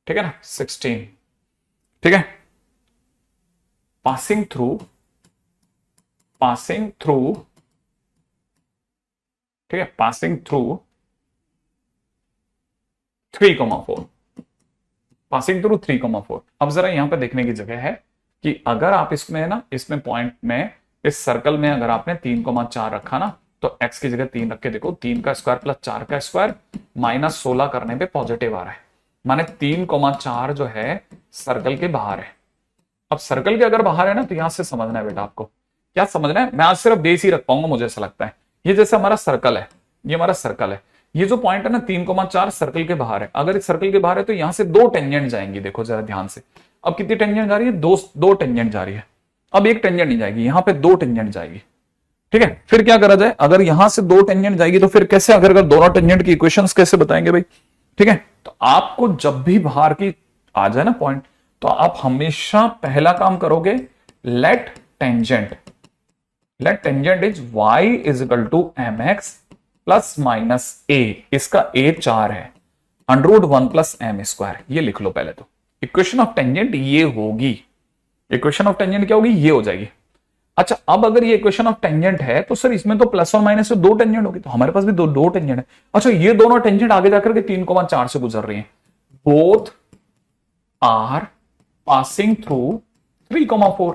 Speaker 1: ठीक है ना, 16। ठीक है, पासिंग थ्रू, ठीक है, पासिंग थ्रू 3,4, पासिंग थ्रू 3,4। अब जरा यहां पे देखने की जगह है कि अगर आप इसमें ना, इसमें पॉइंट में, इस सर्कल में अगर आपने 3,4 रखा ना, तो x की जगह 3 रख के देखो, 3 का स्क्वायर प्लस 4 का स्क्वायर माइनस 16 करने पे पॉजिटिव आ रहा है, माने 3,4 जो है सर्कल के बाहर है। अब सर्कल के अगर बाहर है ना, तो यहां से समझना है बेटा, आपको क्या समझना है, मैं आज सिर्फ बेस ही रख पाऊंगा मुझे ऐसा लगता है। ये जैसे हमारा सर्कल है, ये हमारा सर्कल है, ये जो पॉइंट है ना 3,4 सर्कल के बाहर है। अगर इस सर्कल के बाहर है तो यहां से 2 टेंजेंट जाएंगी, देखो जरा ध्यान से। अब कितनी टेंजेंट जा रही है, दो टेंजेंट जा रही है। अब एक टेंजेंट नहीं जाएगी, यहां पे 2 टेंजेंट जाएगी। ठीक है, फिर क्या करा जाए, अगर यहां से 2 टेंजेंट जाएगी तो फिर कैसे, अगर दोनों टेंजेंट की इक्वेशंस कैसे बताएंगे भाई। ठीक है, तो आपको जब भी बाहर की आ जाए ना पॉइंट, तो आप हमेशा पहला काम करोगे, let tangent is y is equal to m x plus minus a, इसका a 4 है, √1 प्लस एम स्क्वायर, ये लिख लो पहले। तो इक्वेशन ऑफ टेंजेंट ये होगी, इक्वेशन ऑफ टेंजेंट क्या होगी, ये हो जाएगी। अच्छा, अब अगर ये इक्वेशन ऑफ टेंजेंट है तो सर इसमें तो प्लस और माइनस से 2 टेंजेंट होगी, तो हमारे पास भी दो टेंजेंट है। अच्छा, ये दोनों टेंजेंट आगे जाकर के 3,4 से गुजर रही हैं, बोथ आर पासिंग थ्रू 3,4।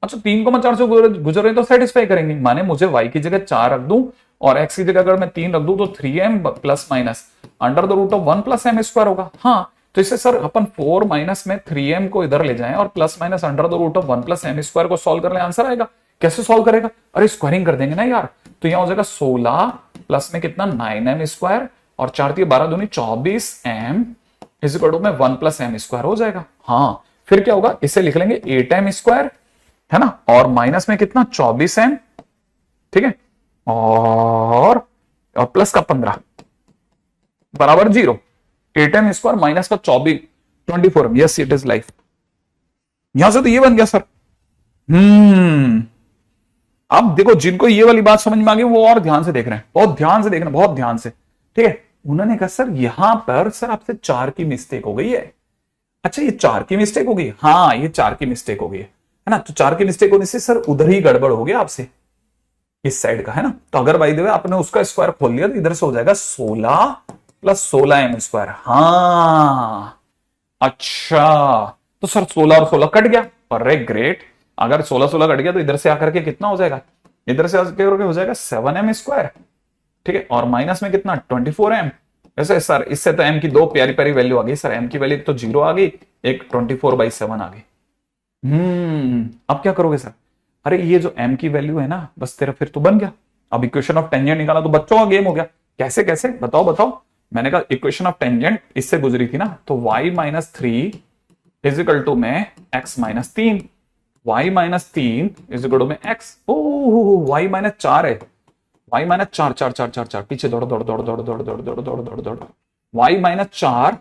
Speaker 1: अच्छा, 3,4 से गुजर रहे हैं तो सेटिस्फाई करेंगे, माने मुझे y की जगह 4 रख दूं और x की जगह अगर मैं 3 रख दूं तो 3m plus minus √1 plus m square होगा। हाँ, तो इससे सर अपन 4 माइनस में 3m को इधर ले जाएं और plus minus √1 plus m square को सॉल्व कर ले, आंसर आएगा। कैसे सॉल्व करेगा, अरे स्क्वायरिंग कर देंगे ना यार, तो यहां हो जाएगा 16 प्लस में कितना 9m स्क्वायर और 4 × 12 दूनी 24m इज इक्वल टू में 1 प्लस एम स्क्वायर हो जाएगा। हाँ, फिर क्या होगा, इसे लिख लेंगे 8m स्क्वायर, है ना, और माइनस में कितना 24m, ठीक है, और प्लस का 15 बराबर 0, 8m स्क्वायर माइनस का 24m, yes it is life. यहां से तो ये बन गया सर। अब देखो, जिनको ये वाली बात समझ में आ गई वो और ध्यान से देख रहे हैं, बहुत ध्यान से देखना, बहुत ध्यान से। ठीक है, उन्होंने कहा सर यहां पर सर आपसे 4 की मिस्टेक हो गई है। अच्छा, ये 4 की मिस्टेक हो गई, हाँ ये 4 की मिस्टेक हो गई है ना, तो 4 की मिस्टेक होने से सर उधर ही गड़बड़ हो गया आपसे, इस साइड का, है ना। तो अगर बाई द वे आपने उसका स्क्वायर खोल लिया तो इधर से हो जाएगा 16 प्लस 16m स्क्वायर। हाँ, अच्छा, तो सर 16 और 16 कट गया, अरे ग्रेट। अगर 16 कट गया तो इधर से आकर के कितना हो जाएगा, इधर से आकर के हो जाएगा 7m स्क्वायर, ठीक है, और माइनस में कितना 24m। वैसे सर इससे तो m की 2 प्यारी प्यारी वैल्यू आ गई सर, m की वैल्यू तो 0 आ गई, एक 24/7 आ गई। अब क्या करोगे सर, अरे ये जो m की वैल्यू है ना, बस तेरा फिर तो बन गया। अब इक्वेशन ऑफ टेंजेंट निकाला तो बच्चों का गेम हो गया। कैसे कैसे बताओ बताओ, मैंने कहा इक्वेशन ऑफ टेंजेंट इससे गुजरी थी ना, तो y-3 इज इक्वल टू में x-3, y-3 is equal to में x, ओ y-4 है, y-4 4 4 4 4 पीछे दौड़ दौड़ दौड़ दौड़ दौड़ दौड़ दौड़ दौड़ दौड़ दौड़, y-4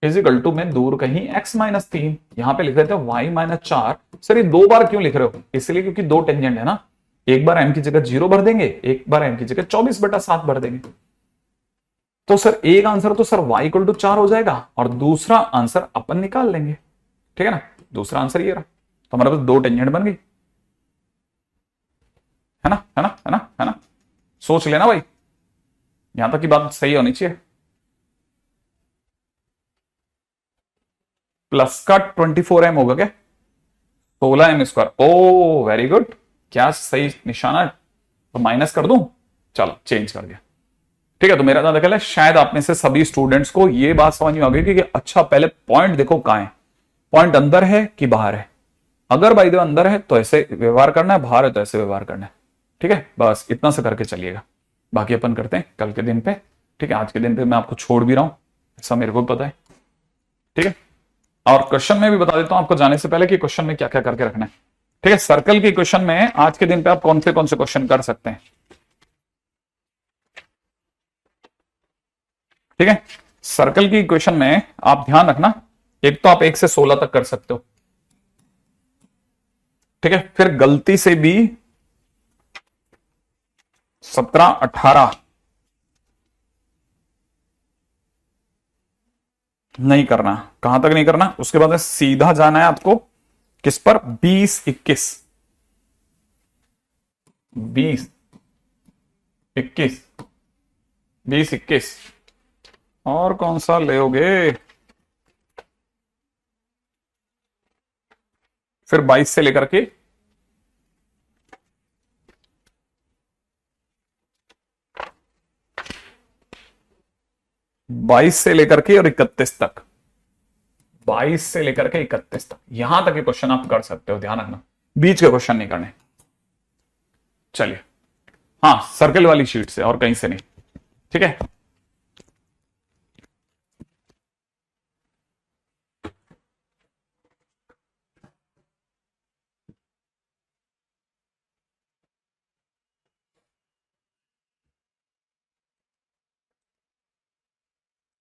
Speaker 1: इज इक्वल टू में दूर कहीं x-3, यहां पे लिख रहे थे y-4। सर ये 2 बार क्यों लिख रहे हो, इसलिए क्योंकि 2 टेंजेंट है ना, एक बार m की जगह 0 भर देंगे, एक बार m की जगह 24/7 भर देंगे। तो सर एक आंसर तो सर y इक्वल टू 4 हो जाएगा और दूसरा आंसर अपन निकाल लेंगे, ठीक है ना। दूसरा आंसर ये रहा, तो हमारे पास 2 टेंजेंट बन गई, है ना, है ना, है ना, है ना। सोच लेना भाई, यहां तक की बात सही होनी चाहिए। प्लस का 24m होगा क्या, 16m स्क्वायर, ओ वेरी गुड, क्या सही निशाना, तो माइनस कर दूं, चलो चेंज कर दिया, ठीक है। तो मेरा ज्यादा ख्याल है शायद आप में से सभी स्टूडेंट्स को ये बात समझ में आ गई कि अच्छा पहले पॉइंट देखो कहां है, पॉइंट अंदर है कि बाहर है। अगर भाई दो अंदर है तो ऐसे व्यवहार करना है, बाहर है तो ऐसे व्यवहार करना है, ठीक है। बस इतना से करके चलिएगा, बाकी अपन करते हैं कल के दिन पे, ठीक है। आज के दिन पे मैं आपको छोड़ भी रहा हूं, ऐसा मेरे को भी पता है, ठीक है। और क्वेश्चन में भी बता देता हूं आपको जाने से पहले कि क्वेश्चन में क्या क्या करके रखना है, ठीक है। सर्कल के क्वेश्चन में आज के दिन पे आप कौन से क्वेश्चन कर सकते हैं, ठीक है। सर्कल की इक्वेशन में आप ध्यान रखना, एक तो आप 1 से 16 तक कर सकते हो, ठीक है। फिर गलती से भी 17, 18 नहीं करना। कहां तक नहीं करना, उसके बाद सीधा जाना है आपको किस पर, 20, 21, 20, 21, 20, 21, और कौन सा लोगे? फिर 22 से लेकर के 22 से लेकर के और 31 तक, 22 से लेकर के 31 तक, यहां तक के क्वेश्चन आप कर सकते हो, ध्यान रखना बीच के क्वेश्चन नहीं करने। चलिए, हाँ सर्कल वाली शीट से और कहीं से नहीं, ठीक है।